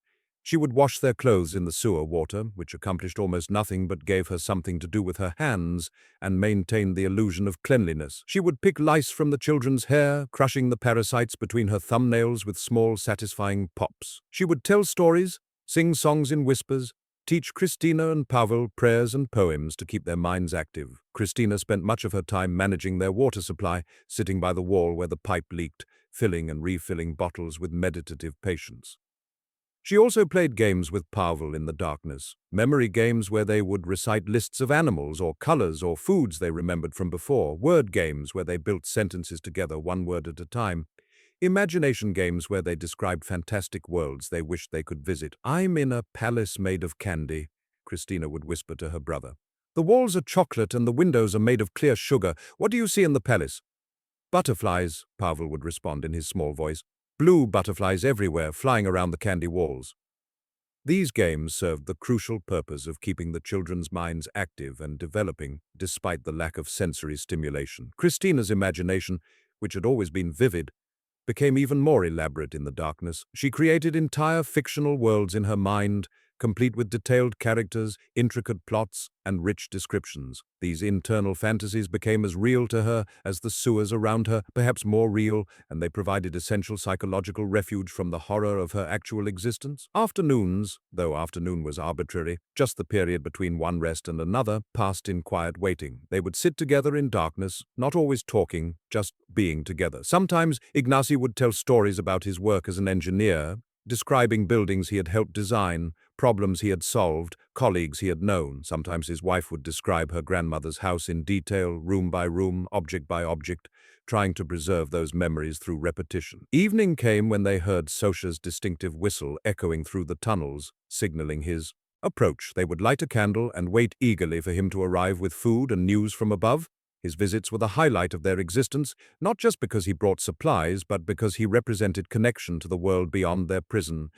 She would wash their clothes in the sewer water, which accomplished almost nothing but gave her something to do with her hands and maintained the illusion of cleanliness. She would pick lice from the children's hair, crushing the parasites between her thumbnails with small, satisfying pops. She would tell stories, sing songs in whispers, teach Christina and Pavel prayers and poems to keep their minds active. Christina spent much of her time managing their water supply, sitting by the wall where the pipe leaked, filling and refilling bottles with meditative patience. She also played games with Pavel in the darkness, memory games where they would recite lists of animals or colors or foods they remembered from before, word games where they built sentences together one word at a time, imagination games where they described fantastic worlds they wished they could visit. "I'm in a palace made of candy," Christina would whisper to her brother. "The walls are chocolate and the windows are made of clear sugar. What do you see in the palace?" "Butterflies," Pavel would respond in his small voice. "Blue butterflies everywhere, flying around the candy walls." These games served the crucial purpose of keeping the children's minds active and developing despite the lack of sensory stimulation. Christina's imagination, which had always been vivid, became even more elaborate in the darkness. She created entire fictional worlds in her mind, complete with detailed characters, intricate plots, and rich descriptions. These internal fantasies became as real to her as the sewers around her, perhaps more real, and they provided essential psychological refuge from the horror of her actual existence. Afternoons, though afternoon was arbitrary, just the period between one rest and another, passed in quiet waiting. They would sit together in darkness, not always talking, just being together. Sometimes Ignacy would tell stories about his work as an engineer, describing buildings he had helped design, problems he had solved, colleagues he had known. Sometimes his wife would describe her grandmother's house in detail, room by room, object by object, trying to preserve those memories through repetition. Evening came when they heard Sosha's distinctive whistle echoing through the tunnels, signaling his approach. They would light a candle and wait eagerly for him to arrive with food and news from above. His visits were the highlight of their existence, not just because he brought supplies, but because he represented connection to the world beyond their prison.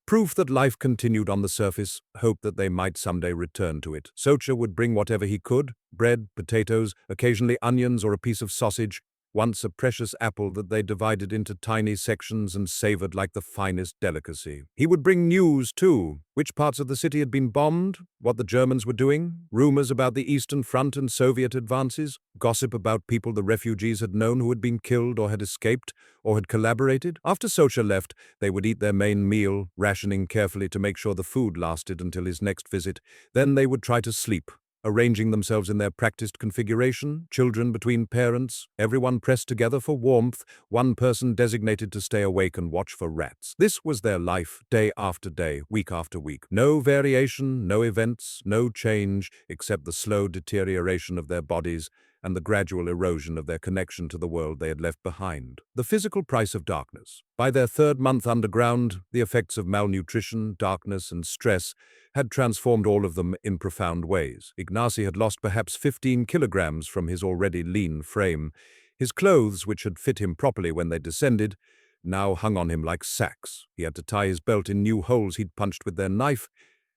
Proof that life continued on the surface, hope that they might someday return to it. Socha would bring whatever he could, bread, potatoes, occasionally onions or a piece of sausage, once a precious apple that they divided into tiny sections and savored like the finest delicacy. He would bring news, too. Which parts of the city had been bombed, what the Germans were doing, rumors about the Eastern Front and Soviet advances, gossip about people the refugees had known who had been killed or had escaped or had collaborated. After Socha left, they would eat their main meal, rationing carefully to make sure the food lasted until his next visit. Then they would try to sleep, arranging themselves in their practiced configuration, children between parents, everyone pressed together for warmth, one person designated to stay awake and watch for rats. This was their life, day after day, week after week. No variation, no events, no change, except the slow deterioration of their bodies and the gradual erosion of their connection to the world they had left behind. The physical price of darkness. By their third month underground, the effects of malnutrition, darkness, and stress had transformed all of them in profound ways. Ignacy had lost perhaps 15 kilograms from his already lean frame. His clothes, which had fit him properly when they descended, now hung on him like sacks. He had to tie his belt in new holes he'd punched with their knife,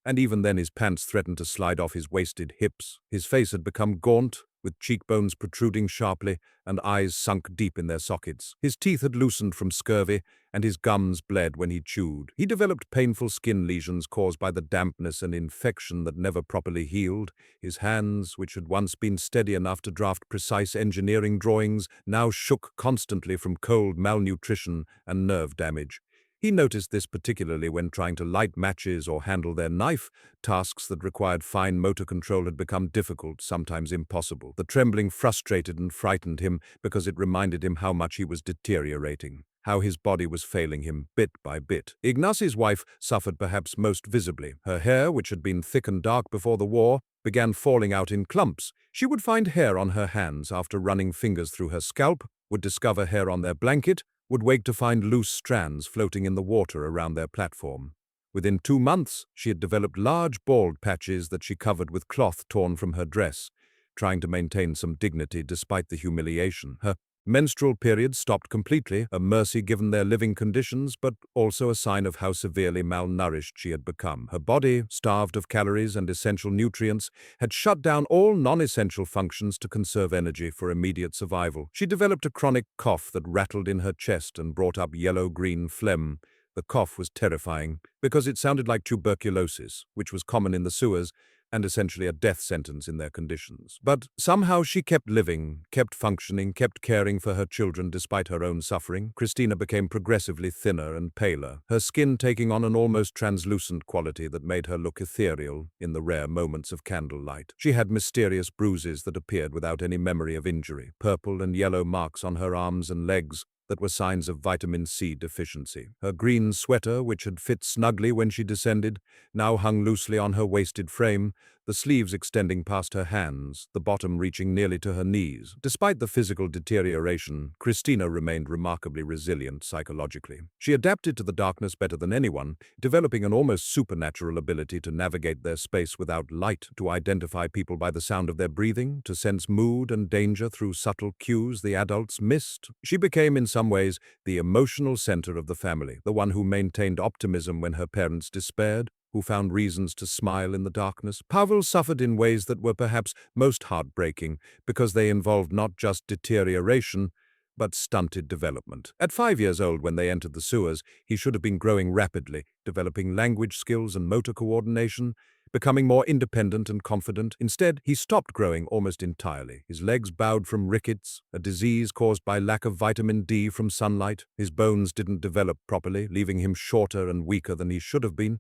and even then his pants threatened to slide off his wasted hips. His face had become gaunt, with cheekbones protruding sharply and eyes sunk deep in their sockets. His teeth had loosened from scurvy, and his gums bled when he chewed. He developed painful skin lesions caused by the dampness and infection that never properly healed. His hands, which had once been steady enough to draft precise engineering drawings, now shook constantly from cold, malnutrition, and nerve damage. He noticed this particularly when trying to light matches or handle their knife. Tasks that required fine motor control had become difficult, sometimes impossible. The trembling frustrated and frightened him because it reminded him how much he was deteriorating, how his body was failing him bit by bit. Ignacy's wife suffered perhaps most visibly. Her hair, which had been thick and dark before the war, began falling out in clumps. She would find hair on her hands after running fingers through her scalp, would discover hair on their blanket, would wake to find loose strands floating in the water around their platform. Within 2 months, she had developed large bald patches that she covered with cloth torn from her dress, trying to maintain some dignity despite the humiliation. Her menstrual period stopped completely, a mercy given their living conditions, but also a sign of how severely malnourished she had become. Her body, starved of calories and essential nutrients, had shut down all non-essential functions to conserve energy for immediate survival. She developed a chronic cough that rattled in her chest and brought up yellow-green phlegm. The cough was terrifying because it sounded like tuberculosis, which was common in the sewers, and essentially a death sentence in their conditions. But somehow she kept living, kept functioning, kept caring for her children despite her own suffering. Christina became progressively thinner and paler, her skin taking on an almost translucent quality that made her look ethereal in the rare moments of candlelight. She had mysterious bruises that appeared without any memory of injury, purple and yellow marks on her arms and legs that were signs of vitamin C deficiency. Her green sweater, which had fit snugly when she descended, now hung loosely on her wasted frame, the sleeves extending past her hands, the bottom reaching nearly to her knees. Despite the physical deterioration, Christina remained remarkably resilient psychologically. She adapted to the darkness better than anyone, developing an almost supernatural ability to navigate their space without light, to identify people by the sound of their breathing, to sense mood and danger through subtle cues the adults missed. She became, in some ways, the emotional center of the family, the one who maintained optimism when her parents despaired, who found reasons to smile in the darkness. Pavel suffered in ways that were perhaps most heartbreaking because they involved not just deterioration, but stunted development. At 5 years old, when they entered the sewers, he should have been growing rapidly, developing language skills and motor coordination, becoming more independent and confident. Instead, he stopped growing almost entirely. His legs bowed from rickets, a disease caused by lack of vitamin D from sunlight. His bones didn't develop properly, leaving him shorter and weaker than he should have been.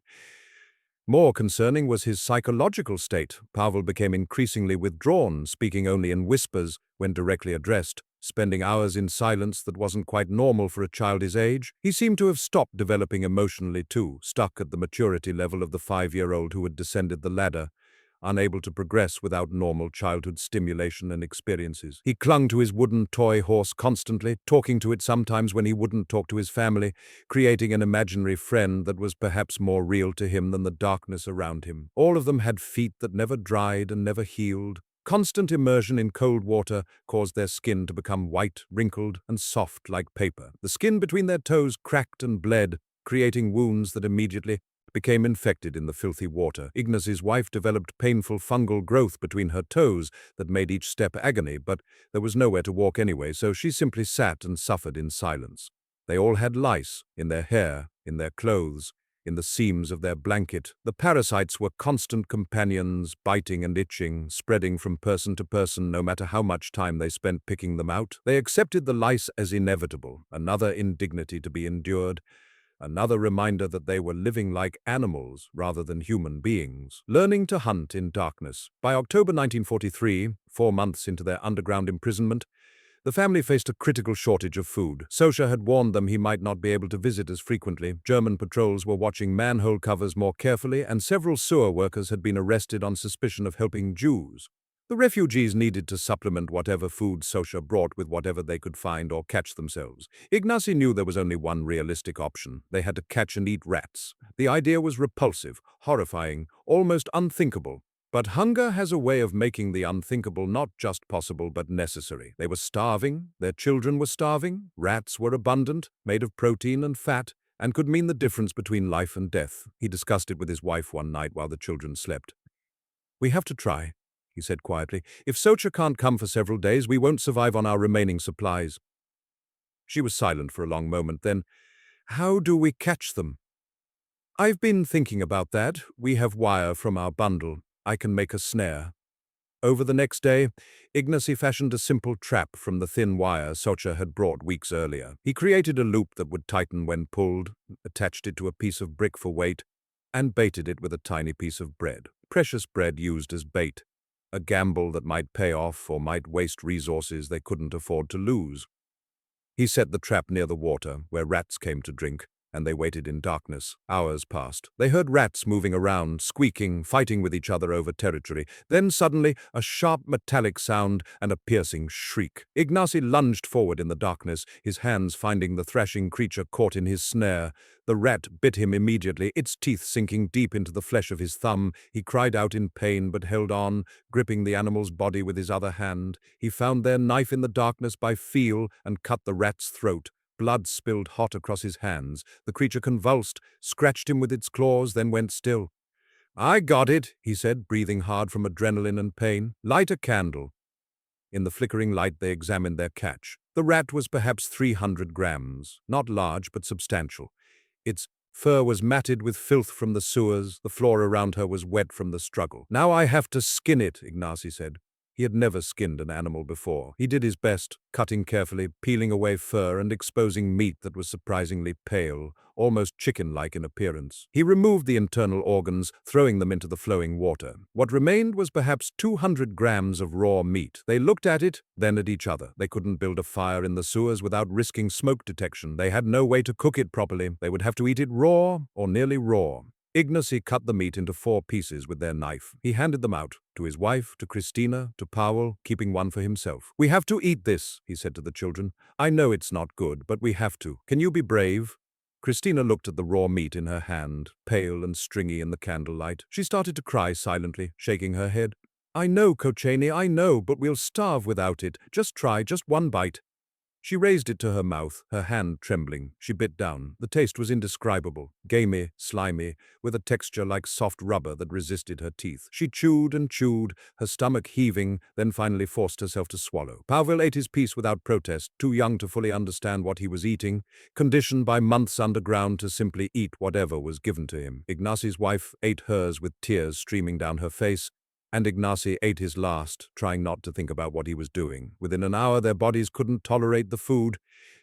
More concerning was his psychological state. Pavel became increasingly withdrawn, speaking only in whispers when directly addressed, spending hours in silence that wasn't quite normal for a child his age. He seemed to have stopped developing emotionally too, stuck at the maturity level of the 5-year-old who had descended the ladder, unable to progress without normal childhood stimulation and experiences. He clung to his wooden toy horse constantly, talking to it sometimes when he wouldn't talk to his family, creating an imaginary friend that was perhaps more real to him than the darkness around him. All of them had feet that never dried and never healed. Constant immersion in cold water caused their skin to become white, wrinkled, and soft like paper. The skin between their toes cracked and bled, creating wounds that immediately became infected in the filthy water. Ignacy's wife developed painful fungal growth between her toes that made each step agony, but there was nowhere to walk anyway, so she simply sat and suffered in silence. They all had lice in their hair, in their clothes, in the seams of their blanket. The parasites were constant companions, biting and itching, spreading from person to person no matter how much time they spent picking them out. They accepted the lice as inevitable, another indignity to be endured, another reminder that they were living like animals rather than human beings. Learning to hunt in darkness. By October 1943, 4 months into their underground imprisonment, the family faced a critical shortage of food. Sosha had warned them he might not be able to visit as frequently. German patrols were watching manhole covers more carefully, and several sewer workers had been arrested on suspicion of helping Jews. The refugees needed to supplement whatever food Sosha brought with whatever they could find or catch themselves. Ignacy knew there was only one realistic option. They had to catch and eat rats. The idea was repulsive, horrifying, almost unthinkable. But hunger has a way of making the unthinkable not just possible but necessary. They were starving, their children were starving, rats were abundant, made of protein and fat, and could mean the difference between life and death. He discussed it with his wife one night while the children slept. "We have to try," he said quietly. "If Socha can't come for several days, we won't survive on our remaining supplies." She was silent for a long moment, then, "How do we catch them?" "I've been thinking about that. We have wire from our bundle. I can make a snare." Over the next day, Ignacy fashioned a simple trap from the thin wire Socha had brought weeks earlier. He created a loop that would tighten when pulled, attached it to a piece of brick for weight, and baited it with a tiny piece of bread. Precious bread used as bait, a gamble that might pay off or might waste resources they couldn't afford to lose. He set the trap near the water, where rats came to drink, and they waited in darkness. Hours passed. They heard rats moving around, squeaking, fighting with each other over territory. Then suddenly, a sharp metallic sound and a piercing shriek. Ignacy lunged forward in the darkness, his hands finding the thrashing creature caught in his snare. The rat bit him immediately, its teeth sinking deep into the flesh of his thumb. He cried out in pain but held on, gripping the animal's body with his other hand. He found their knife in the darkness by feel and cut the rat's throat. Blood spilled hot across his hands. The creature convulsed, scratched him with its claws, then went still. "I got it," he said, breathing hard from adrenaline and pain. "Light a candle." In the flickering light they examined their catch. The rat was perhaps 300 grams, not large but substantial. Its Fur was matted with filth from the sewers, the floor around her was wet from the struggle. "Now I have to skin it," Ignacy said. He had never skinned an animal before. He did his best, cutting carefully, peeling away fur and exposing meat that was surprisingly pale, almost chicken-like in appearance. He removed the internal organs, throwing them into the flowing water. What remained was perhaps 200 grams of raw meat. They looked at it, then at each other. They couldn't build a fire in the sewers without risking smoke detection. They had no way to cook it properly. They would have to eat it raw or nearly raw. Ignacy cut the meat into 4 pieces with their knife. He handed them out, to his wife, to Christina, to Powell, keeping one for himself. "We have to eat this," he said to the children. "I know it's not good, but we have to. Can you be brave?" Christina looked at the raw meat in her hand, pale and stringy in the candlelight. She started to cry silently, shaking her head. "I know, Kochani, I know, but we'll starve without it. Just try, just one bite." She raised it to her mouth, her hand trembling. She bit down. The taste was indescribable, gamey, slimy, with a texture like soft rubber that resisted her teeth. She chewed and chewed, her stomach heaving, then finally forced herself to swallow. Pavel ate his piece without protest, too young to fully understand what he was eating, conditioned by months underground to simply eat whatever was given to him. Ignacy's wife ate hers with tears streaming down her face, and Ignacy ate his last, trying not to think about what he was doing. Within an hour, their bodies couldn't tolerate the food,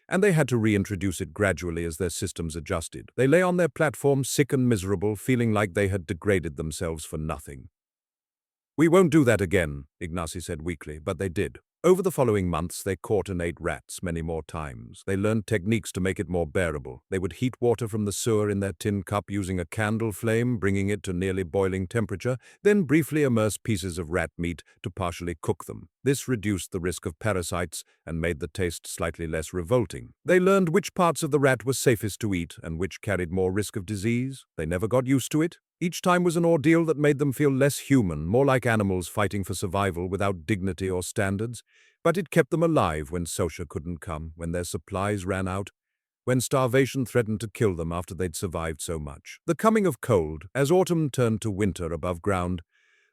and they had to reintroduce it gradually as their systems adjusted. They lay on their platform, sick and miserable, feeling like they had degraded themselves for nothing. "We won't do that again," Ignacy said weakly, but they did. Over the following months, they caught and ate rats many more times. They learned techniques to make it more bearable. They would heat water from the sewer in their tin cup using a candle flame, bringing it to nearly boiling temperature, then briefly immerse pieces of rat meat to partially cook them. This reduced the risk of parasites and made the taste slightly less revolting. They learned which parts of the rat were safest to eat and which carried more risk of disease. They never got used to it. Each time was an ordeal that made them feel less human, more like animals fighting for survival without dignity or standards. But it kept them alive when Sosha couldn't come, when their supplies ran out, when starvation threatened to kill them after they'd survived so much. The coming of cold, as autumn turned to winter above ground,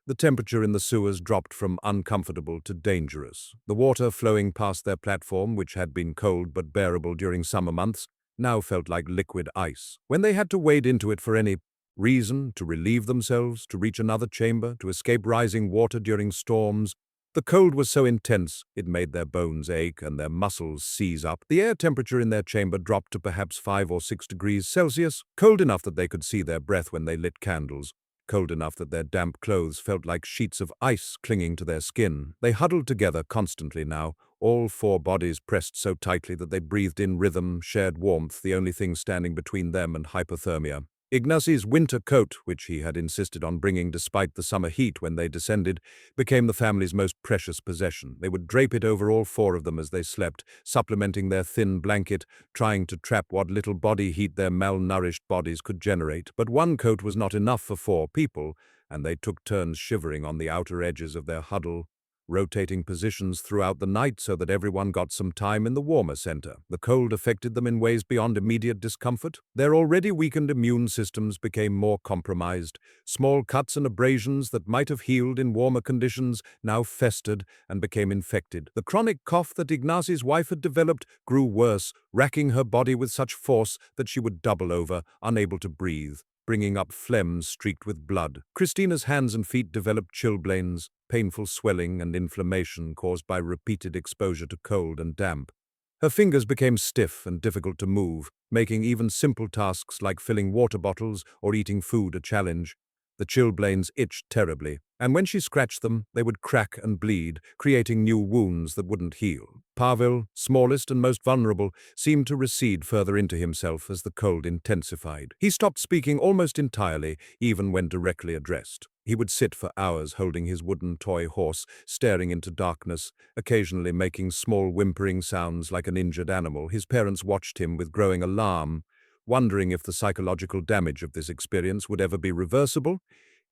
the temperature in the sewers dropped from uncomfortable to dangerous. The water flowing past their platform, which had been cold but bearable during summer months, now felt like liquid ice. When they had to wade into it for any reason, to relieve themselves, to reach another chamber, to escape rising water during storms, the cold was so intense it made their bones ache and their muscles seize up. The air temperature in their chamber dropped to perhaps 5 or 6 degrees Celsius, cold enough that they could see their breath when they lit candles, cold enough that their damp clothes felt like sheets of ice clinging to their skin. They huddled together constantly now, all 4 bodies pressed so tightly that they breathed in rhythm, shared warmth, the only thing standing between them and hypothermia. Ignacy's winter coat, which he had insisted on bringing despite the summer heat when they descended, became the family's most precious possession. They would drape it over all 4 of them as they slept, supplementing their thin blanket, trying to trap what little body heat their malnourished bodies could generate. But one coat was not enough for 4 people, and they took turns shivering on the outer edges of their huddle, rotating positions throughout the night so that everyone got some time in the warmer center. The cold affected them in ways beyond immediate discomfort. Their already weakened immune systems became more compromised. Small cuts and abrasions that might have healed in warmer conditions now festered and became infected. The chronic cough that Ignacy's wife had developed grew worse, racking her body with such force that she would double over, unable to breathe, bringing up phlegm streaked with blood. Christina's hands and feet developed chilblains, painful swelling and inflammation caused by repeated exposure to cold and damp. Her fingers became stiff and difficult to move, making even simple tasks like filling water bottles or eating food a challenge. The chilblains itched terribly, and when she scratched them, they would crack and bleed, creating new wounds that wouldn't heal. Pavel, smallest and most vulnerable, seemed to recede further into himself as the cold intensified. He stopped speaking almost entirely, even when directly addressed. He would sit for hours holding his wooden toy horse, staring into darkness, occasionally making small whimpering sounds like an injured animal. His parents watched him with growing alarm, wondering if the psychological damage of this experience would ever be reversible,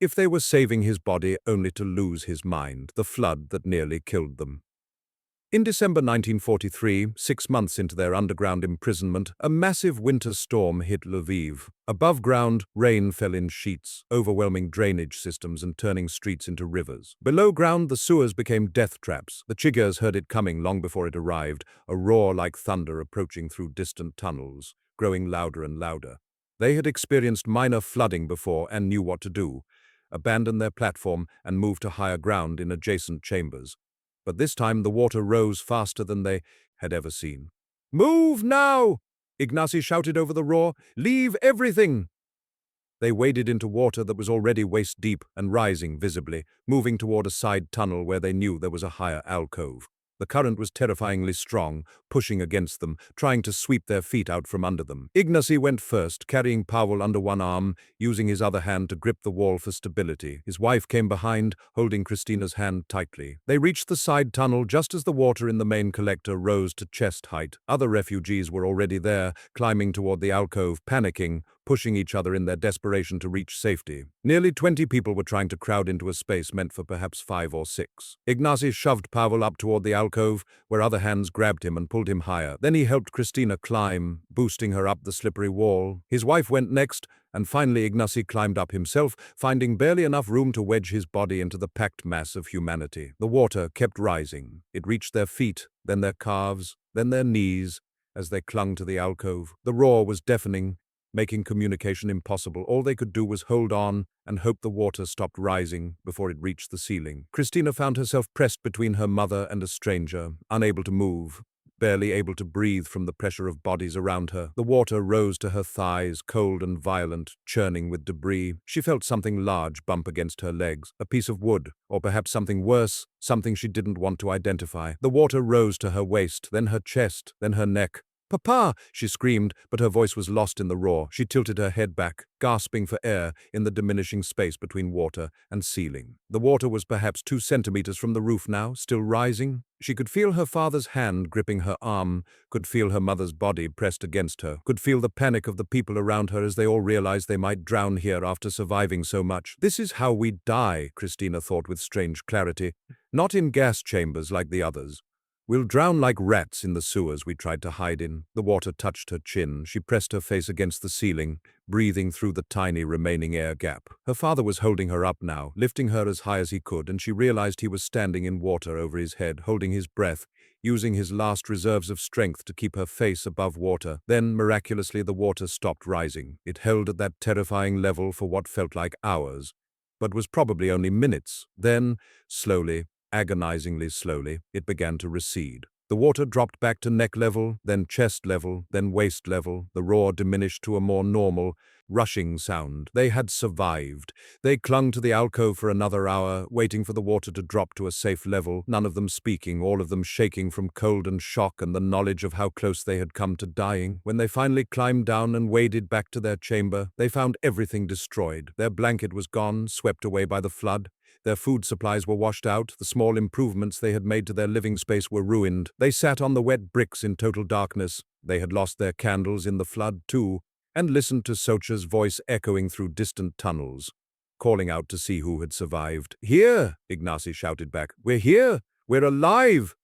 if they were saving his body only to lose his mind, the flood that nearly killed them. In December 1943, 6 months into their underground imprisonment, a massive winter storm hit Lviv. Above ground, rain fell in sheets, overwhelming drainage systems and turning streets into rivers. Below ground, the sewers became death traps. The Chigers heard it coming long before it arrived, a roar like thunder approaching through distant tunnels, growing louder and louder. They had experienced minor flooding before and knew what to do: abandon their platform and move to higher ground in adjacent chambers. But this time the water rose faster than they had ever seen. "Move now!" Ignacy shouted over the roar. "Leave everything!" They waded into water that was already waist-deep and rising visibly, moving toward a side tunnel where they knew there was a higher alcove. The current was terrifyingly strong, pushing against them, trying to sweep their feet out from under them. Ignacy went first, carrying Pavel under one arm, using his other hand to grip the wall for stability. His wife came behind, holding Christina's hand tightly. They reached the side tunnel just as the water in the main collector rose to chest height. Other refugees were already there, climbing toward the alcove, panicking, pushing each other in their desperation to reach safety. Nearly 20 people were trying to crowd into a space meant for perhaps 5 or 6. Ignacy shoved Pavel up toward the alcove, where other hands grabbed him and pulled him higher. Then he helped Christina climb, boosting her up the slippery wall. His wife went next, and finally Ignacy climbed up himself, finding barely enough room to wedge his body into the packed mass of humanity. The water kept rising. It reached their feet, then their calves, then their knees, as they clung to the alcove. The roar was deafening, making communication impossible. All they could do was hold on and hope the water stopped rising before it reached the ceiling. Christina found herself pressed between her mother and a stranger, unable to move, barely able to breathe from the pressure of bodies around her. The water rose to her thighs, cold and violent, churning with debris. She felt something large bump against her legs, a piece of wood, or perhaps something worse, something she didn't want to identify. The water rose to her waist, then her chest, then her neck. "Papa!" she screamed, but her voice was lost in the roar. She tilted her head back, gasping for air in the diminishing space between water and ceiling. The water was perhaps 2 centimeters from the roof now, still rising. She could feel her father's hand gripping her arm, could feel her mother's body pressed against her, could feel the panic of the people around her as they all realized they might drown here after surviving so much. "This is how we die," Christina thought with strange clarity. "Not in gas chambers like the others. We'll drown like rats in the sewers we tried to hide in." The water touched her chin. She pressed her face against the ceiling, breathing through the tiny remaining air gap. Her father was holding her up now, lifting her as high as he could, and she realized he was standing in water over his head, holding his breath, using his last reserves of strength to keep her face above water. Then, miraculously, the water stopped rising. It held at that terrifying level for what felt like hours, but was probably only minutes. Then, slowly, agonizingly slowly, it began to recede. The water dropped back to neck level, then chest level, then waist level. The roar diminished to a more normal, rushing sound. They had survived. They clung to the alcove for another hour, waiting for the water to drop to a safe level, none of them speaking, all of them shaking from cold and shock and the knowledge of how close they had come to dying. When they finally climbed down and waded back to their chamber, they found everything destroyed. Their blanket was gone, swept away by the flood. Their food supplies were washed out. The small improvements they had made to their living space were ruined. They sat on the wet bricks in total darkness. They had lost their candles in the flood, too, and listened to Socha's voice echoing through distant tunnels, calling out to see who had survived. "Here!" Ignacy shouted back. "We're here! We're alive!"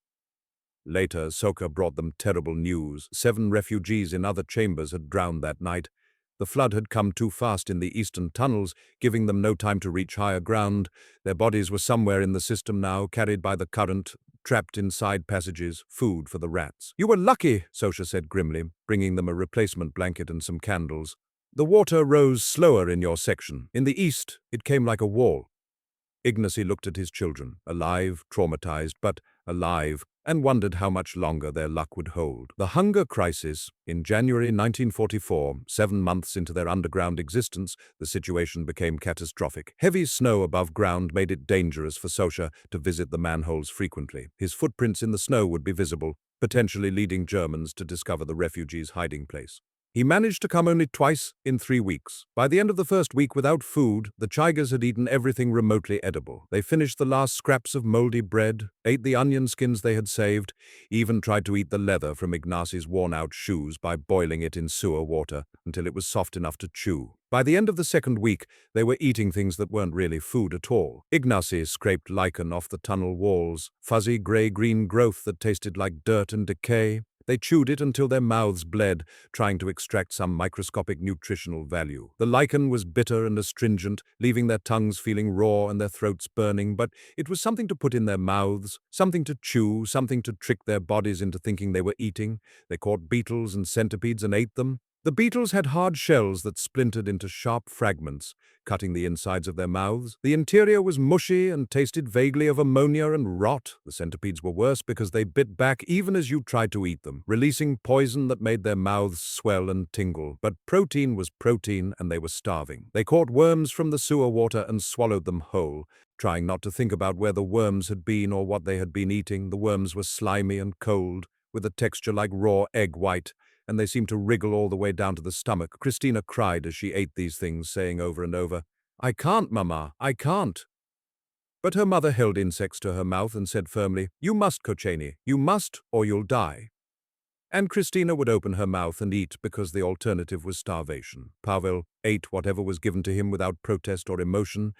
Later, Socha brought them terrible news. 7 refugees in other chambers had drowned that night. The flood had come too fast in the eastern tunnels, giving them no time to reach higher ground. Their bodies were somewhere in the system now, carried by the current, trapped in side passages, food for the rats. "You were lucky," Socha said grimly, bringing them a replacement blanket and some candles. "The water rose slower in your section. In the east, it came like a wall." Ignacy looked at his children, alive, traumatized, but alive, and wondered how much longer their luck would hold. The hunger crisis, in January 1944, 7 months into their underground existence, the situation became catastrophic. Heavy snow above ground made it dangerous for Socha to visit the manholes frequently. His footprints in the snow would be visible, potentially leading Germans to discover the refugees' hiding place. He managed to come only twice in 3 weeks. By the end of the first week without food, the Chigers had eaten everything remotely edible. They finished the last scraps of moldy bread, ate the onion skins they had saved, even tried to eat the leather from Ignacy's worn-out shoes by boiling it in sewer water until it was soft enough to chew. By the end of the second week, they were eating things that weren't really food at all. Ignacy scraped lichen off the tunnel walls, fuzzy gray-green growth that tasted like dirt and decay. They chewed it until their mouths bled, trying to extract some microscopic nutritional value. The lichen was bitter and astringent, leaving their tongues feeling raw and their throats burning, but it was something to put in their mouths, something to chew, something to trick their bodies into thinking they were eating. They caught beetles and centipedes and ate them. The beetles had hard shells that splintered into sharp fragments, cutting the insides of their mouths. The interior was mushy and tasted vaguely of ammonia and rot. The centipedes were worse because they bit back even as you tried to eat them, releasing poison that made their mouths swell and tingle. But protein was protein, and they were starving. They caught worms from the sewer water and swallowed them whole, trying not to think about where the worms had been or what they had been eating. The worms were slimy and cold, with a texture like raw egg white, and they seemed to wriggle all the way down to the stomach. Christina cried as she ate these things, saying over and over, "I can't, Mama, I can't." But her mother held insects to her mouth and said firmly, "You must, Kocheni, you must, or you'll die." And Christina would open her mouth and eat because the alternative was starvation. Pavel ate whatever was given to him without protest or emotion,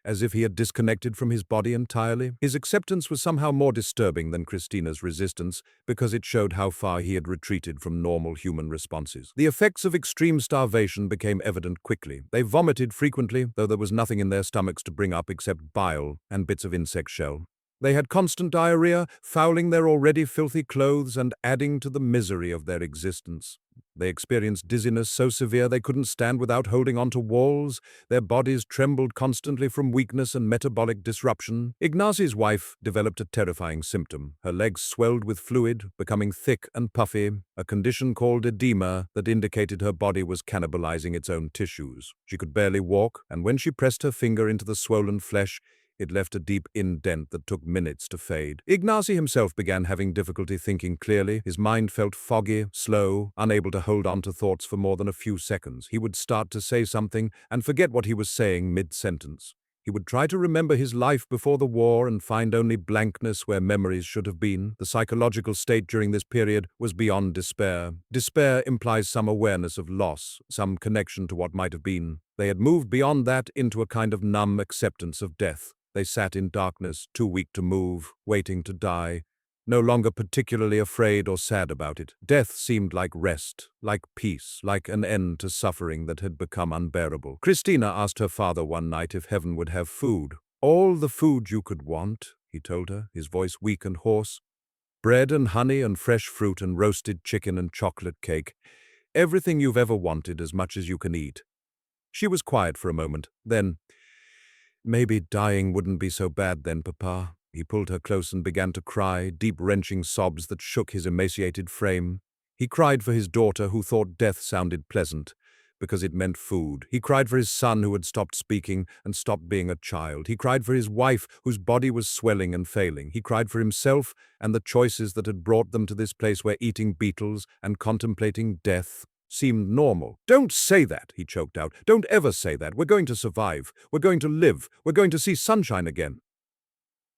as if he had disconnected from his body entirely. His acceptance was somehow more disturbing than Christina's resistance because it showed how far he had retreated from normal human responses. The effects of extreme starvation became evident quickly. They vomited frequently, though there was nothing in their stomachs to bring up except bile and bits of insect shell. They had constant diarrhea, fouling their already filthy clothes and adding to the misery of their existence. They experienced dizziness so severe they couldn't stand without holding onto walls. Their bodies trembled constantly from weakness and metabolic disruption. Ignacy's wife developed a terrifying symptom. Her legs swelled with fluid, becoming thick and puffy, a condition called edema that indicated her body was cannibalizing its own tissues. She could barely walk, and when she pressed her finger into the swollen flesh, it left a deep indent that took minutes to fade. Ignacy himself began having difficulty thinking clearly. His mind felt foggy, slow, unable to hold on to thoughts for more than a few seconds. He would start to say something and forget what he was saying mid-sentence. He would try to remember his life before the war and find only blankness where memories should have been. The psychological state during this period was beyond despair. Despair implies some awareness of loss, some connection to what might have been. They had moved beyond that into a kind of numb acceptance of death. They sat in darkness, too weak to move, waiting to die, no longer particularly afraid or sad about it. Death seemed like rest, like peace, like an end to suffering that had become unbearable. Christina asked her father one night if heaven would have food. "All the food you could want," he told her, his voice weak and hoarse. "Bread and honey and fresh fruit and roasted chicken and chocolate cake. Everything you've ever wanted, as much as you can eat." She was quiet for a moment. Then, "Maybe dying wouldn't be so bad then, Papa." He pulled her close and began to cry, deep wrenching sobs that shook his emaciated frame. He cried for his daughter, who thought death sounded pleasant, because it meant food. He cried for his son, who had stopped speaking and stopped being a child. He cried for his wife, whose body was swelling and failing. He cried for himself and the choices that had brought them to this place where eating beetles and contemplating death seemed normal. "Don't say that," he choked out. "Don't ever say that. We're going to survive. We're going to live. We're going to see sunshine again."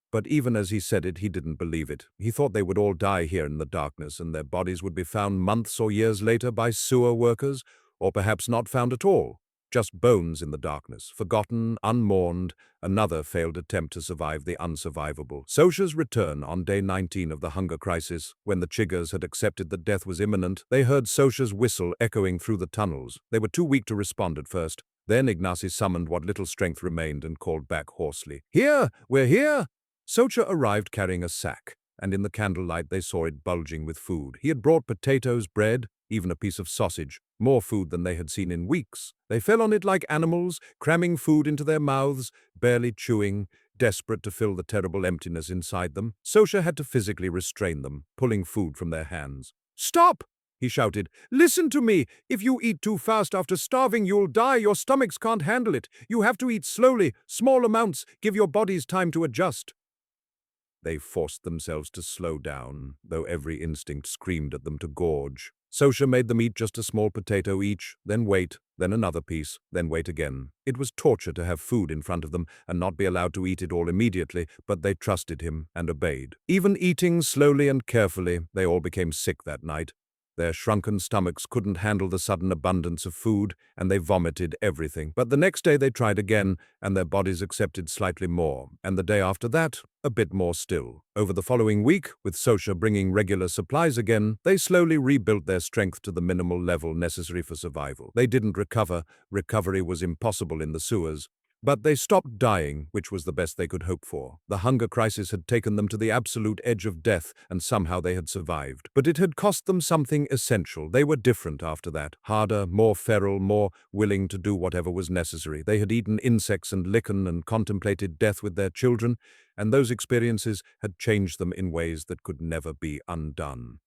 But even as he said it, he didn't believe it. He thought they would all die here in the darkness, and their bodies would be found months or years later by sewer workers, or perhaps not found at all. Just bones in the darkness, forgotten, unmourned, another failed attempt to survive the unsurvivable. Sosha's return on day 19 of the hunger crisis, when the Chiggers had accepted that death was imminent, they heard Sosha's whistle echoing through the tunnels. They were too weak to respond at first. Then Ignacy summoned what little strength remained and called back hoarsely, "Here! We're here!" Sosha arrived carrying a sack, and in the candlelight they saw it bulging with food. He had brought potatoes, bread, even a piece of sausage, more food than they had seen in weeks. They fell on it like animals, cramming food into their mouths, barely chewing, desperate to fill the terrible emptiness inside them. Sosha had to physically restrain them, pulling food from their hands. "Stop!" he shouted. "Listen to me! If you eat too fast after starving, you'll die. Your stomachs can't handle it. You have to eat slowly, small amounts. Give your bodies time to adjust." They forced themselves to slow down, though every instinct screamed at them to gorge. Sosha made them eat just a small potato each, then wait, then another piece, then wait again. It was torture to have food in front of them and not be allowed to eat it all immediately, but they trusted him and obeyed. Even eating slowly and carefully, they all became sick that night. Their shrunken stomachs couldn't handle the sudden abundance of food, and they vomited everything. But the next day they tried again, and their bodies accepted slightly more, and the day after that, a bit more still. Over the following week, with Sosha bringing regular supplies again, they slowly rebuilt their strength to the minimal level necessary for survival. They didn't recover. Recovery was impossible in the sewers. But they stopped dying, which was the best they could hope for. The hunger crisis had taken them to the absolute edge of death, and somehow they had survived. But it had cost them something essential. They were different after that. Harder, more feral, more willing to do whatever was necessary. They had eaten insects and lichen and contemplated death with their children, and those experiences had changed them in ways that could never be undone.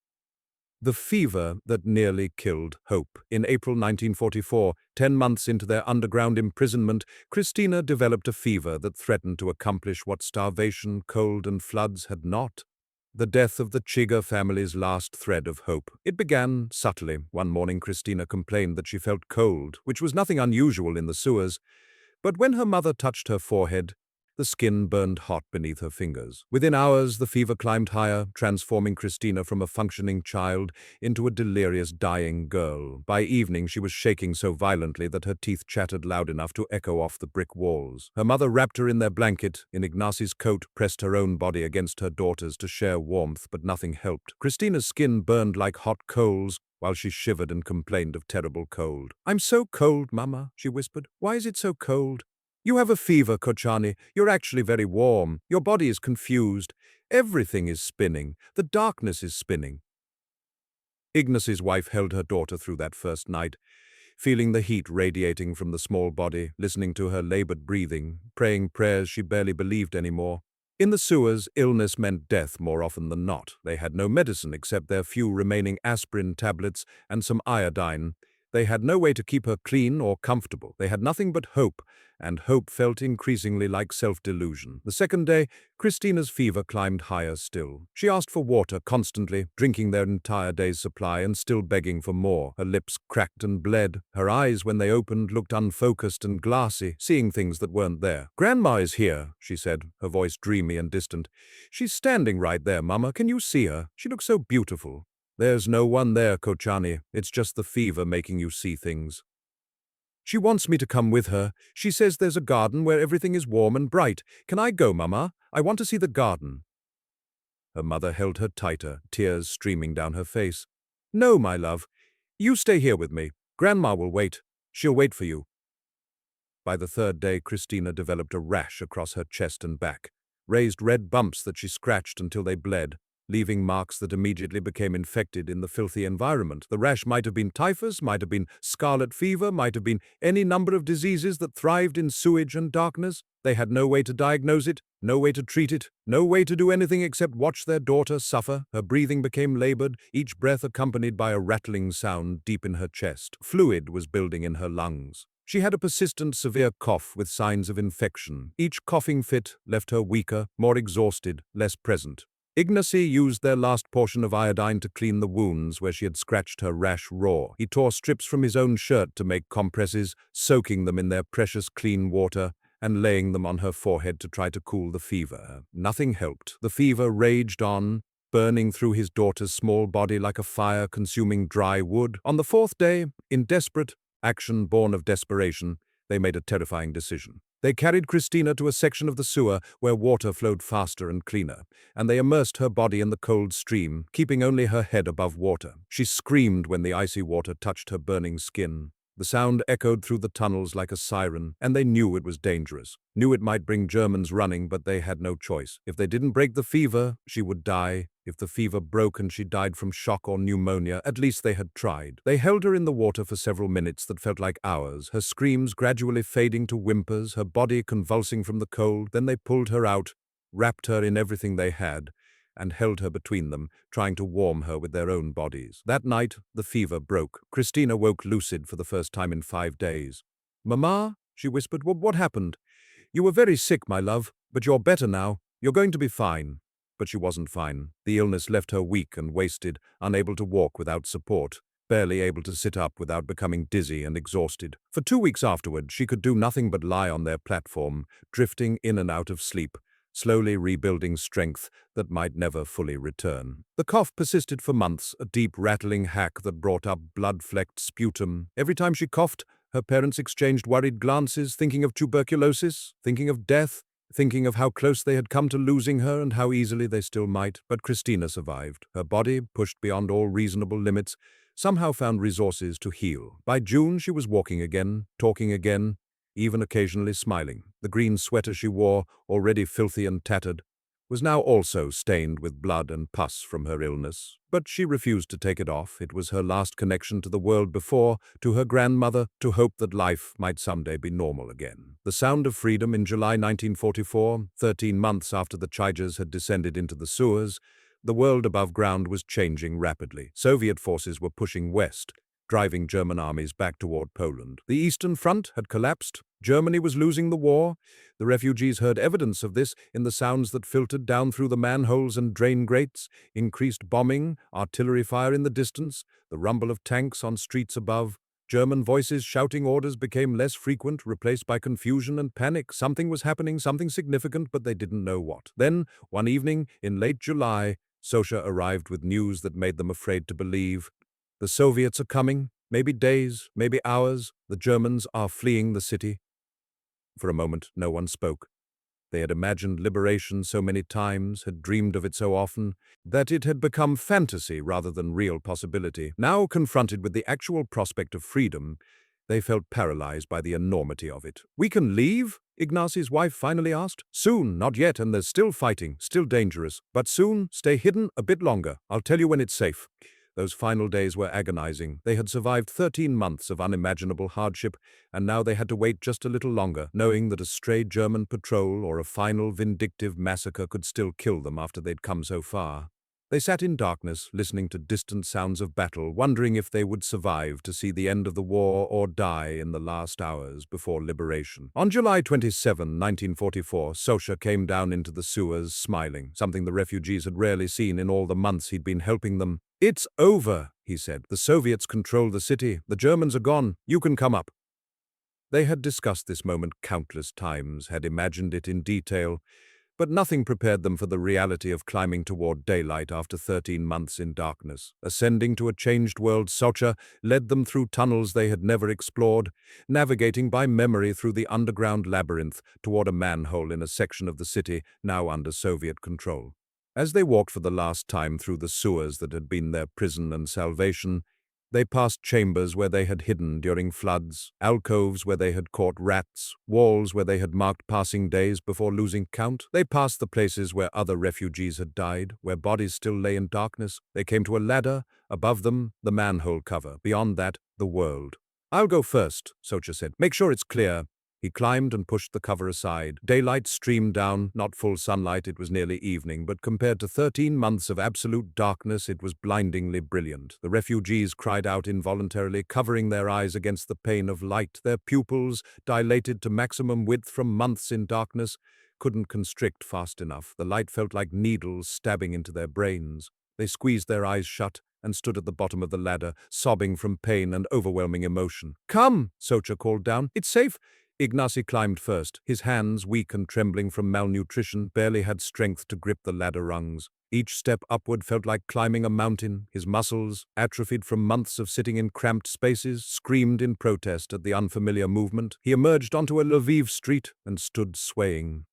The fever that nearly killed Hope. In April 1944, 10 months into their underground imprisonment, Christina developed a fever that threatened to accomplish what starvation, cold, and floods had not. The death of the Chiga family's last thread of hope. It began subtly. One morning, Christina complained that she felt cold, which was nothing unusual in the sewers. But when her mother touched her forehead, the skin burned hot beneath her fingers. Within hours, the fever climbed higher, transforming Christina from a functioning child into a delirious, dying girl. By evening, she was shaking so violently that her teeth chattered loud enough to echo off the brick walls. Her mother wrapped her in their blanket, in Ignacy's coat, pressed her own body against her daughter's to share warmth, but nothing helped. Christina's skin burned like hot coals, while she shivered and complained of terrible cold. "I'm so cold, Mama," she whispered. "Why is it so cold?" "You have a fever, Kochani. You're actually very warm. Your body is confused. Everything is spinning. The darkness is spinning." Ignacy's wife held her daughter through that first night, feeling the heat radiating from the small body, listening to her labored breathing, praying prayers she barely believed anymore. In the sewers, illness meant death more often than not. They had no medicine except their few remaining aspirin tablets and some iodine. They had no way to keep her clean or comfortable. They had nothing but hope, and hope felt increasingly like self-delusion. The second day, Christina's fever climbed higher still. She asked for water constantly, drinking their entire day's supply and still begging for more. Her lips cracked and bled. Her eyes, when they opened, looked unfocused and glassy, seeing things that weren't there. "Grandma is here," she said, her voice dreamy and distant. "She's standing right there, Mama. Can you see her? She looks so beautiful." "There's no one there, Kochani. It's just the fever making you see things." "She wants me to come with her. She says there's a garden where everything is warm and bright. Can I go, Mama? I want to see the garden." Her mother held her tighter, tears streaming down her face. "No, my love. You stay here with me. Grandma will wait. She'll wait for you." By the third day, Christina developed a rash across her chest and back, raised red bumps that she scratched until they bled, leaving marks that immediately became infected in the filthy environment. The rash might have been typhus, might have been scarlet fever, might have been any number of diseases that thrived in sewage and darkness. They had no way to diagnose it, no way to treat it, no way to do anything except watch their daughter suffer. Her breathing became labored, each breath accompanied by a rattling sound deep in her chest. Fluid was building in her lungs. She had a persistent, severe cough with signs of infection. Each coughing fit left her weaker, more exhausted, less present. Ignacy used their last portion of iodine to clean the wounds where she had scratched her rash raw. He tore strips from his own shirt to make compresses, soaking them in their precious clean water and laying them on her forehead to try to cool the fever. Nothing helped. The fever raged on, burning through his daughter's small body like a fire consuming dry wood. On the fourth day, in desperate action born of desperation, they made a terrifying decision. They carried Christina to a section of the sewer where water flowed faster and cleaner, and they immersed her body in the cold stream, keeping only her head above water. She screamed when the icy water touched her burning skin. The sound echoed through the tunnels like a siren, and they knew it was dangerous, knew it might bring Germans running, but they had no choice. If they didn't break the fever, she would die. If the fever broke and she died from shock or pneumonia, at least they had tried. They held her in the water for several minutes that felt like hours, her screams gradually fading to whimpers, her body convulsing from the cold. Then they pulled her out, wrapped her in everything they had, and held her between them, trying to warm her with their own bodies. That night, the fever broke. Christina woke lucid for the first time in 5 days. "Mama," she whispered, "what happened? You were very sick, my love, but you're better now. You're going to be fine." But she wasn't fine. The illness left her weak and wasted, unable to walk without support, barely able to sit up without becoming dizzy and exhausted. For 2 weeks afterward, she could do nothing but lie on their platform, drifting in and out of sleep, slowly rebuilding strength that might never fully return. The cough persisted for months, a deep rattling hack that brought up blood-flecked sputum. Every time she coughed, her parents exchanged worried glances, thinking of tuberculosis, thinking of death, thinking of how close they had come to losing her and how easily they still might. But Christina survived. Her body, pushed beyond all reasonable limits, somehow found resources to heal. By June, she was walking again, talking again, even occasionally smiling. The green sweater she wore, already filthy and tattered, was now also stained with blood and pus from her illness. But she refused to take it off. It was her last connection to the world before, to her grandmother, to hope that life might someday be normal again. The sound of freedom in July 1944, 13 months after the Chigers had descended into the sewers, the world above ground was changing rapidly. Soviet forces were pushing west, driving German armies back toward Poland. The Eastern Front had collapsed. Germany was losing the war. The refugees heard evidence of this in the sounds that filtered down through the manholes and drain grates, increased bombing, artillery fire in the distance, the rumble of tanks on streets above. German voices shouting orders became less frequent, replaced by confusion and panic. Something was happening, something significant, but they didn't know what. Then, one evening, in late July, Sosha arrived with news that made them afraid to believe. The Soviets are coming, maybe days, maybe hours. The Germans are fleeing the city. For a moment, no one spoke. They had imagined liberation so many times, had dreamed of it so often, that it had become fantasy rather than real possibility. Now, confronted with the actual prospect of freedom, they felt paralyzed by the enormity of it. "We can leave?" Ignacy's wife finally asked. "Soon, not yet, and there's still fighting, still dangerous. But soon, stay hidden a bit longer. I'll tell you when it's safe." Those final days were agonizing. They had survived 13 months of unimaginable hardship, and now they had to wait just a little longer, knowing that a stray German patrol or a final vindictive massacre could still kill them after they'd come so far. They sat in darkness, listening to distant sounds of battle, wondering if they would survive to see the end of the war or die in the last hours before liberation. On July 27, 1944, Sosha came down into the sewers, smiling, something the refugees had rarely seen in all the months he'd been helping them. "It's over," he said. "The Soviets control the city. The Germans are gone. You can come up." They had discussed this moment countless times, had imagined it in detail, but nothing prepared them for the reality of climbing toward daylight after 13 months in darkness. Ascending to a changed world, Sosha led them through tunnels they had never explored, navigating by memory through the underground labyrinth toward a manhole in a section of the city now under Soviet control. As they walked for the last time through the sewers that had been their prison and salvation, they passed chambers where they had hidden during floods, alcoves where they had caught rats, walls where they had marked passing days before losing count. They passed the places where other refugees had died, where bodies still lay in darkness. They came to a ladder, above them, the manhole cover, beyond that, the world. "I'll go first," Sosha said. "Make sure it's clear." He climbed and pushed the cover aside. Daylight streamed down, not full sunlight, it was nearly evening, but compared to 13 months of absolute darkness, it was blindingly brilliant. The refugees cried out involuntarily, covering their eyes against the pain of light. Their pupils, dilated to maximum width from months in darkness, couldn't constrict fast enough. The light felt like needles stabbing into their brains. They squeezed their eyes shut and stood at the bottom of the ladder, sobbing from pain and overwhelming emotion. "Come," Sosha called down. "It's safe." Ignacy climbed first. His hands, weak and trembling from malnutrition, barely had strength to grip the ladder rungs. Each step upward felt like climbing a mountain. His muscles, atrophied from months of sitting in cramped spaces, screamed in protest at the unfamiliar movement. He emerged onto a Lviv street and stood swaying.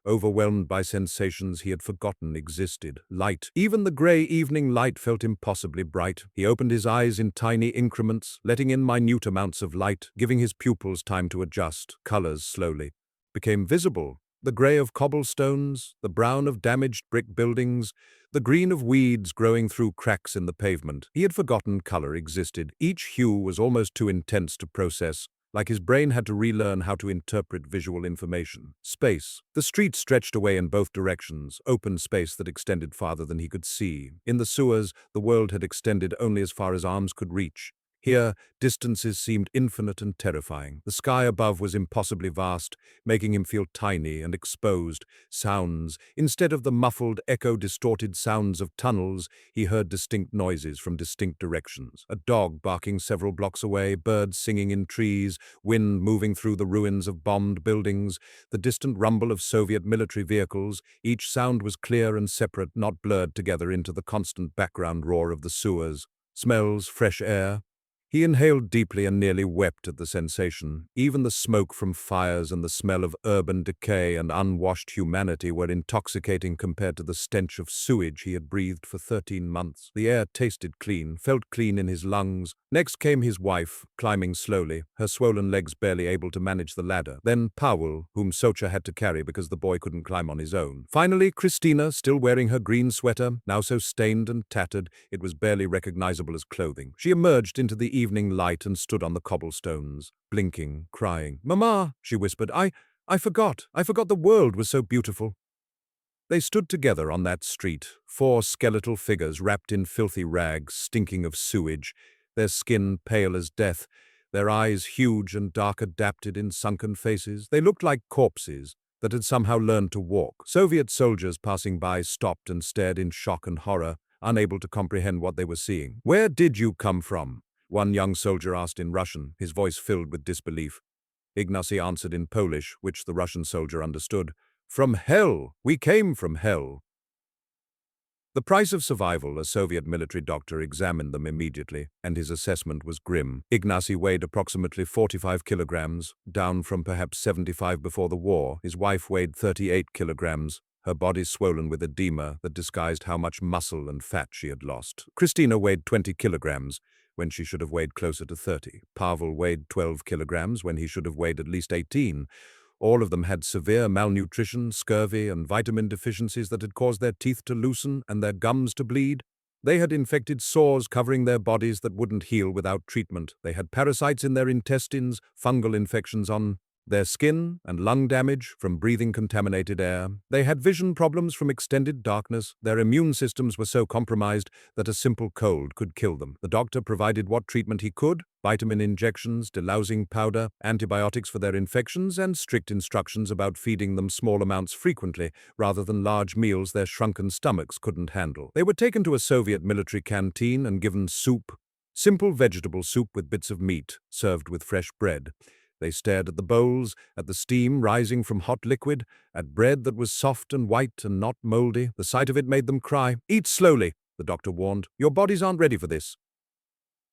Overwhelmed by sensations he had forgotten existed. Light. Even the grey evening light felt impossibly bright. He opened his eyes in tiny increments, letting in minute amounts of light, giving his pupils time to adjust. Colors slowly became visible. The grey of cobblestones, the brown of damaged brick buildings, the green of weeds growing through cracks in the pavement. He had forgotten color existed. Each hue was almost too intense to process, like his brain had to relearn how to interpret visual information. Space. The street stretched away in both directions, open space that extended farther than he could see. In the sewers, the world had extended only as far as arms could reach. Here, distances seemed infinite and terrifying. The sky above was impossibly vast, making him feel tiny and exposed. Sounds. Instead of the muffled, echo-distorted sounds of tunnels, he heard distinct noises from distinct directions. A dog barking several blocks away, birds singing in trees, wind moving through the ruins of bombed buildings, the distant rumble of Soviet military vehicles. Each sound was clear and separate, not blurred together into the constant background roar of the sewers. Smells, fresh air. He inhaled deeply and nearly wept at the sensation. Even the smoke from fires and the smell of urban decay and unwashed humanity were intoxicating compared to the stench of sewage he had breathed for 13 months. The air tasted clean, felt clean in his lungs. Next came his wife, climbing slowly, her swollen legs barely able to manage the ladder. Then Powell, whom Socha had to carry because the boy couldn't climb on his own. Finally, Christina, still wearing her green sweater, now so stained and tattered, it was barely recognizable as clothing. She emerged into the evening light and stood on the cobblestones, blinking, crying. "Mama," she whispered, I forgot the world was so beautiful." They stood together on that street, four skeletal figures wrapped in filthy rags, stinking of sewage, their skin pale as death, their eyes huge and dark adapted in sunken faces. They looked like corpses that had somehow learned to walk. Soviet soldiers passing by stopped and stared in shock and horror, unable to comprehend what they were seeing. "Where did you come from?" one young soldier asked in Russian, his voice filled with disbelief. Ignacy answered in Polish, which the Russian soldier understood. "From hell! We came from hell." The price of survival, a Soviet military doctor examined them immediately, and his assessment was grim. Ignacy weighed approximately 45 kilograms, down from perhaps 75 before the war. His wife weighed 38 kilograms, her body swollen with edema that disguised how much muscle and fat she had lost. Christina weighed 20 kilograms, when she should have weighed closer to 30. Pavel weighed 12 kilograms, when he should have weighed at least 18. All of them had severe malnutrition, scurvy, and vitamin deficiencies that had caused their teeth to loosen and their gums to bleed. They had infected sores covering their bodies that wouldn't heal without treatment. They had parasites in their intestines, fungal infections on their skin, and lung damage from breathing contaminated air. They had vision problems from extended darkness. Their immune systems were so compromised that a simple cold could kill them. The doctor provided what treatment he could: vitamin injections, delousing powder, antibiotics for their infections, and strict instructions about feeding them small amounts frequently, rather than large meals their shrunken stomachs couldn't handle. They were taken to a Soviet military canteen and given soup, simple vegetable soup with bits of meat, served with fresh bread. They stared at the bowls, at the steam rising from hot liquid, at bread that was soft and white and not moldy. The sight of it made them cry. "Eat slowly," the doctor warned. "Your bodies aren't ready for this."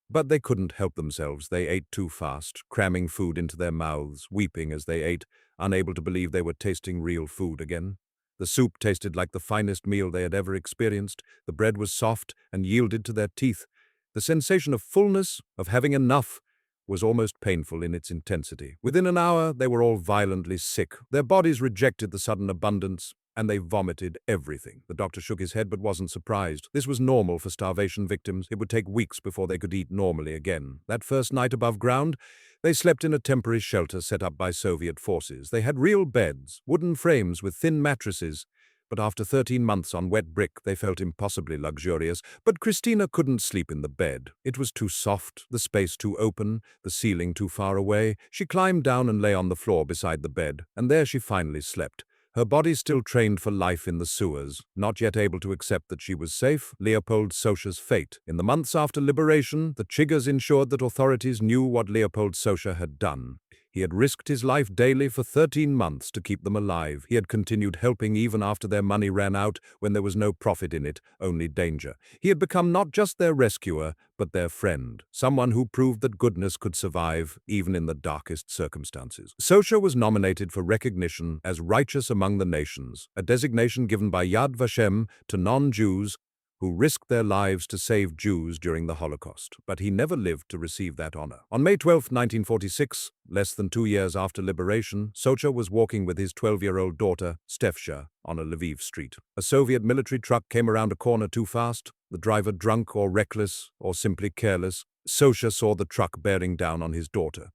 But they couldn't help themselves. They ate too fast, cramming food into their mouths, weeping as they ate, unable to believe they were tasting real food again. The soup tasted like the finest meal they had ever experienced. The bread was soft and yielded to their teeth. The sensation of fullness, of having enough, was almost painful in its intensity. Within an hour, they were all violently sick. Their bodies rejected the sudden abundance, and they vomited everything. The doctor shook his head but wasn't surprised. This was normal for starvation victims. It would take weeks before they could eat normally again. That first night above ground, they slept in a temporary shelter set up by Soviet forces. They had real beds, wooden frames with thin mattresses, but after 13 months on wet brick, they felt impossibly luxurious. But Christina couldn't sleep in the bed. It was too soft, the space too open, the ceiling too far away. She climbed down and lay on the floor beside the bed, and there she finally slept. Her body still trained for life in the sewers, not yet able to accept that she was safe. Leopold Socha's fate. In the months after liberation, the Chiggers ensured that authorities knew what Leopold Socha had done. He had risked his life daily for 13 months to keep them alive. He had continued helping even after their money ran out, when there was no profit in it, only danger. He had become not just their rescuer, but their friend, someone who proved that goodness could survive, even in the darkest circumstances. Socha was nominated for recognition as Righteous Among the Nations, a designation given by Yad Vashem to non-Jews who risked their lives to save Jews during the Holocaust, but he never lived to receive that honor. On May 12, 1946, less than 2 years after liberation, Socha was walking with his 12-year-old daughter, Stefsha, on a Lviv street. A Soviet military truck came around a corner too fast, the driver drunk or reckless or simply careless. Socha saw the truck bearing down on his daughter.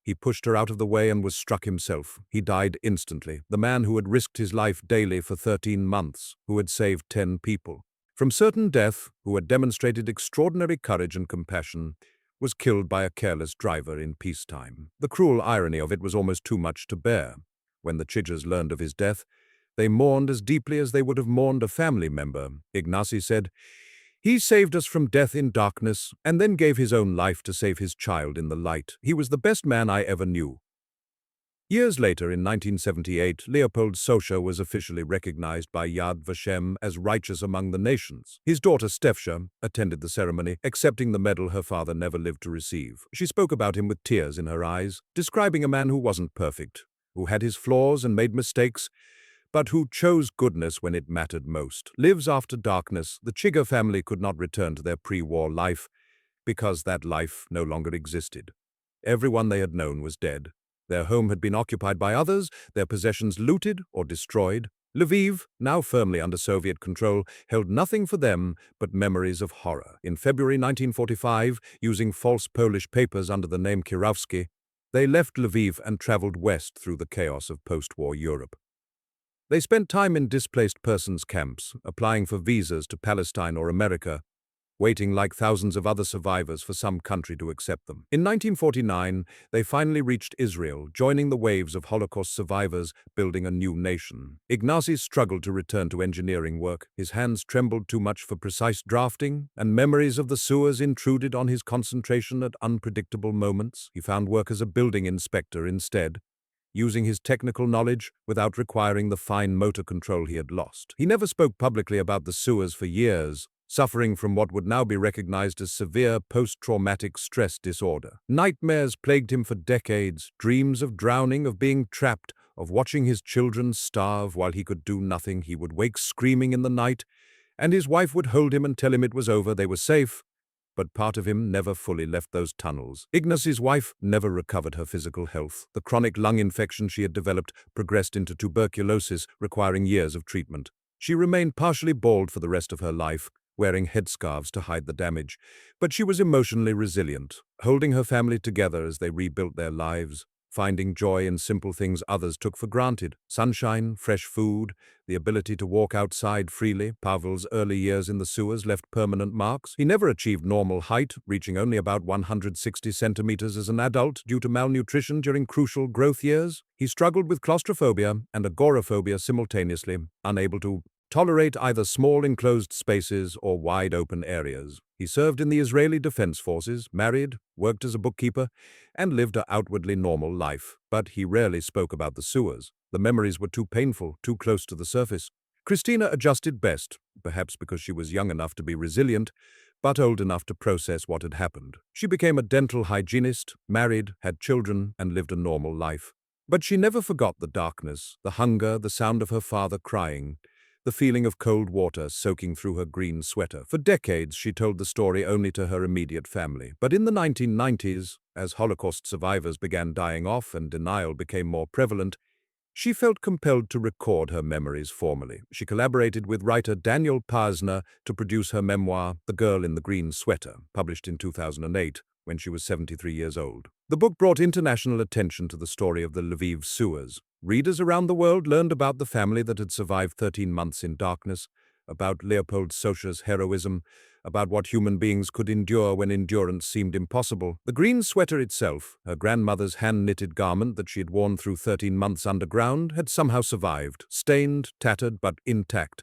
He pushed her out of the way and was struck himself. He died instantly. The man who had risked his life daily for 13 months, who had saved 10 people. From certain death, who had demonstrated extraordinary courage and compassion, was killed by a careless driver in peacetime. The cruel irony of it was almost too much to bear. When the Chiggers learned of his death, they mourned as deeply as they would have mourned a family member. Ignacy said, "He saved us from death in darkness, and then gave his own life to save his child in the light. He was the best man I ever knew." Years later, in 1978, Leopold Sosha was officially recognized by Yad Vashem as righteous among the nations. His daughter Stefsha attended the ceremony, accepting the medal her father never lived to receive. She spoke about him with tears in her eyes, describing a man who wasn't perfect, who had his flaws and made mistakes, but who chose goodness when it mattered most. Lives after darkness, the Chiga family could not return to their pre-war life because that life no longer existed. Everyone they had known was dead. Their home had been occupied by others, their possessions looted or destroyed. Lviv, now firmly under Soviet control, held nothing for them but memories of horror. In February 1945, using false Polish papers under the name Kirovsky, they left Lviv and traveled west through the chaos of post-war Europe. They spent time in displaced persons camps, applying for visas to Palestine or America, waiting like thousands of other survivors for some country to accept them. In 1949, they finally reached Israel, joining the waves of Holocaust survivors, building a new nation. Ignacy struggled to return to engineering work. His hands trembled too much for precise drafting, and memories of the sewers intruded on his concentration at unpredictable moments. He found work as a building inspector instead, using his technical knowledge without requiring the fine motor control he had lost. He never spoke publicly about the sewers for years, suffering from what would now be recognized as severe post-traumatic stress disorder. Nightmares plagued him for decades, dreams of drowning, of being trapped, of watching his children starve while he could do nothing. He would wake screaming in the night, and his wife would hold him and tell him it was over, they were safe. But part of him never fully left those tunnels. Ignacy's wife never recovered her physical health. The chronic lung infection she had developed progressed into tuberculosis, requiring years of treatment. She remained partially bald for the rest of her life, wearing headscarves to hide the damage. But she was emotionally resilient, holding her family together as they rebuilt their lives, finding joy in simple things others took for granted. Sunshine, fresh food, the ability to walk outside freely. Pavel's early years in the sewers left permanent marks. He never achieved normal height, reaching only about 160 centimeters as an adult due to malnutrition during crucial growth years. He struggled with claustrophobia and agoraphobia simultaneously, unable to tolerate either small enclosed spaces or wide open areas. He served in the Israeli Defense Forces, married, worked as a bookkeeper, and lived an outwardly normal life. But he rarely spoke about the sewers. The memories were too painful, too close to the surface. Christina adjusted best, perhaps because she was young enough to be resilient, but old enough to process what had happened. She became a dental hygienist, married, had children, and lived a normal life. But she never forgot the darkness, the hunger, the sound of her father crying, the feeling of cold water soaking through her green sweater. For decades, she told the story only to her immediate family. But in the 1990s, as Holocaust survivors began dying off and denial became more prevalent, she felt compelled to record her memories formally. She collaborated with writer Daniel Pazner to produce her memoir, The Girl in the Green Sweater, published in 2008, when she was 73 years old. The book brought international attention to the story of the Lviv sewers. Readers around the world learned about the family that had survived 13 months in darkness, about Leopold Sosha's heroism, about what human beings could endure when endurance seemed impossible. The green sweater itself, her grandmother's hand-knitted garment that she had worn through 13 months underground, had somehow survived, stained, tattered, but intact.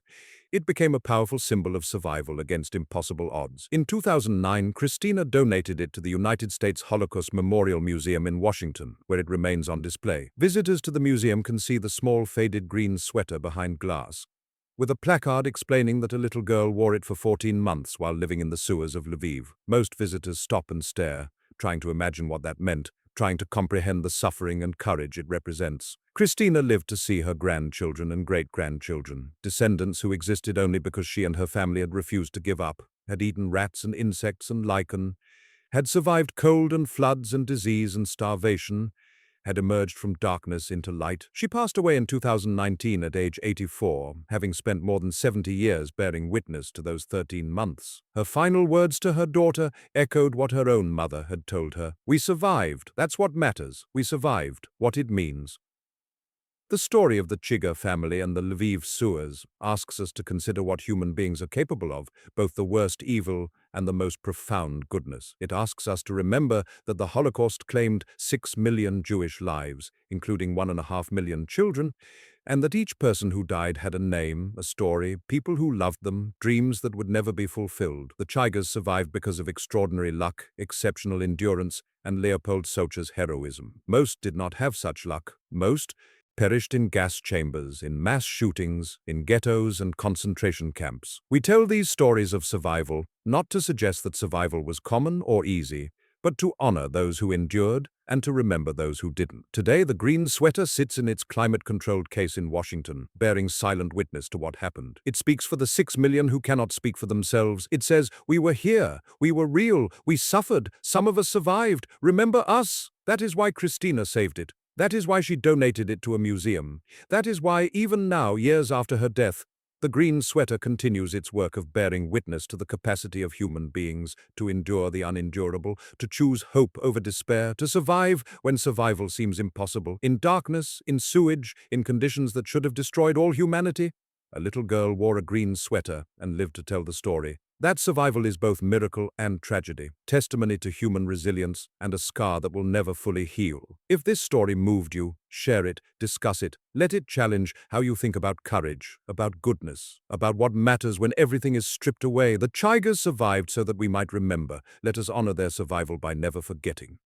It became a powerful symbol of survival against impossible odds. In 2009, Christina donated it to the United States Holocaust Memorial Museum in Washington, where it remains on display. Visitors to the museum can see the small faded green sweater behind glass, with a placard explaining that a little girl wore it for 14 months while living in the sewers of Lviv. Most visitors stop and stare, trying to imagine what that meant, trying to comprehend the suffering and courage it represents. Christina lived to see her grandchildren and great-grandchildren, descendants who existed only because she and her family had refused to give up, had eaten rats and insects and lichen, had survived cold and floods and disease and starvation, had emerged from darkness into light. She passed away in 2019 at age 84, having spent more than 70 years bearing witness to those 13 months. Her final words to her daughter echoed what her own mother had told her. "We survived. That's what matters. We survived. What it means." The story of the Chiga family and the Lviv sewers asks us to consider what human beings are capable of, both the worst evil and the most profound goodness. It asks us to remember that the Holocaust claimed 6 million Jewish lives, including 1.5 million children, and that each person who died had a name, a story, people who loved them, dreams that would never be fulfilled. The Chigers survived because of extraordinary luck, exceptional endurance, and Leopold Socher's heroism. Most did not have such luck. Most perished in gas chambers, in mass shootings, in ghettos and concentration camps. We tell these stories of survival not to suggest that survival was common or easy, but to honor those who endured and to remember those who didn't. Today, the green sweater sits in its climate-controlled case in Washington, bearing silent witness to what happened. It speaks for the 6 million who cannot speak for themselves. It says, "We were here, we were real, we suffered, some of us survived. Remember us." That is why Christina saved it. That is why she donated it to a museum. That is why, even now, years after her death, the green sweater continues its work of bearing witness to the capacity of human beings to endure the unendurable, to choose hope over despair, to survive when survival seems impossible. In darkness, in sewage, in conditions that should have destroyed all humanity, a little girl wore a green sweater and lived to tell the story. That survival is both miracle and tragedy, testimony to human resilience and a scar that will never fully heal. If this story moved you, share it, discuss it, let it challenge how you think about courage, about goodness, about what matters when everything is stripped away. The Chigers survived so that we might remember. Let us honor their survival by never forgetting.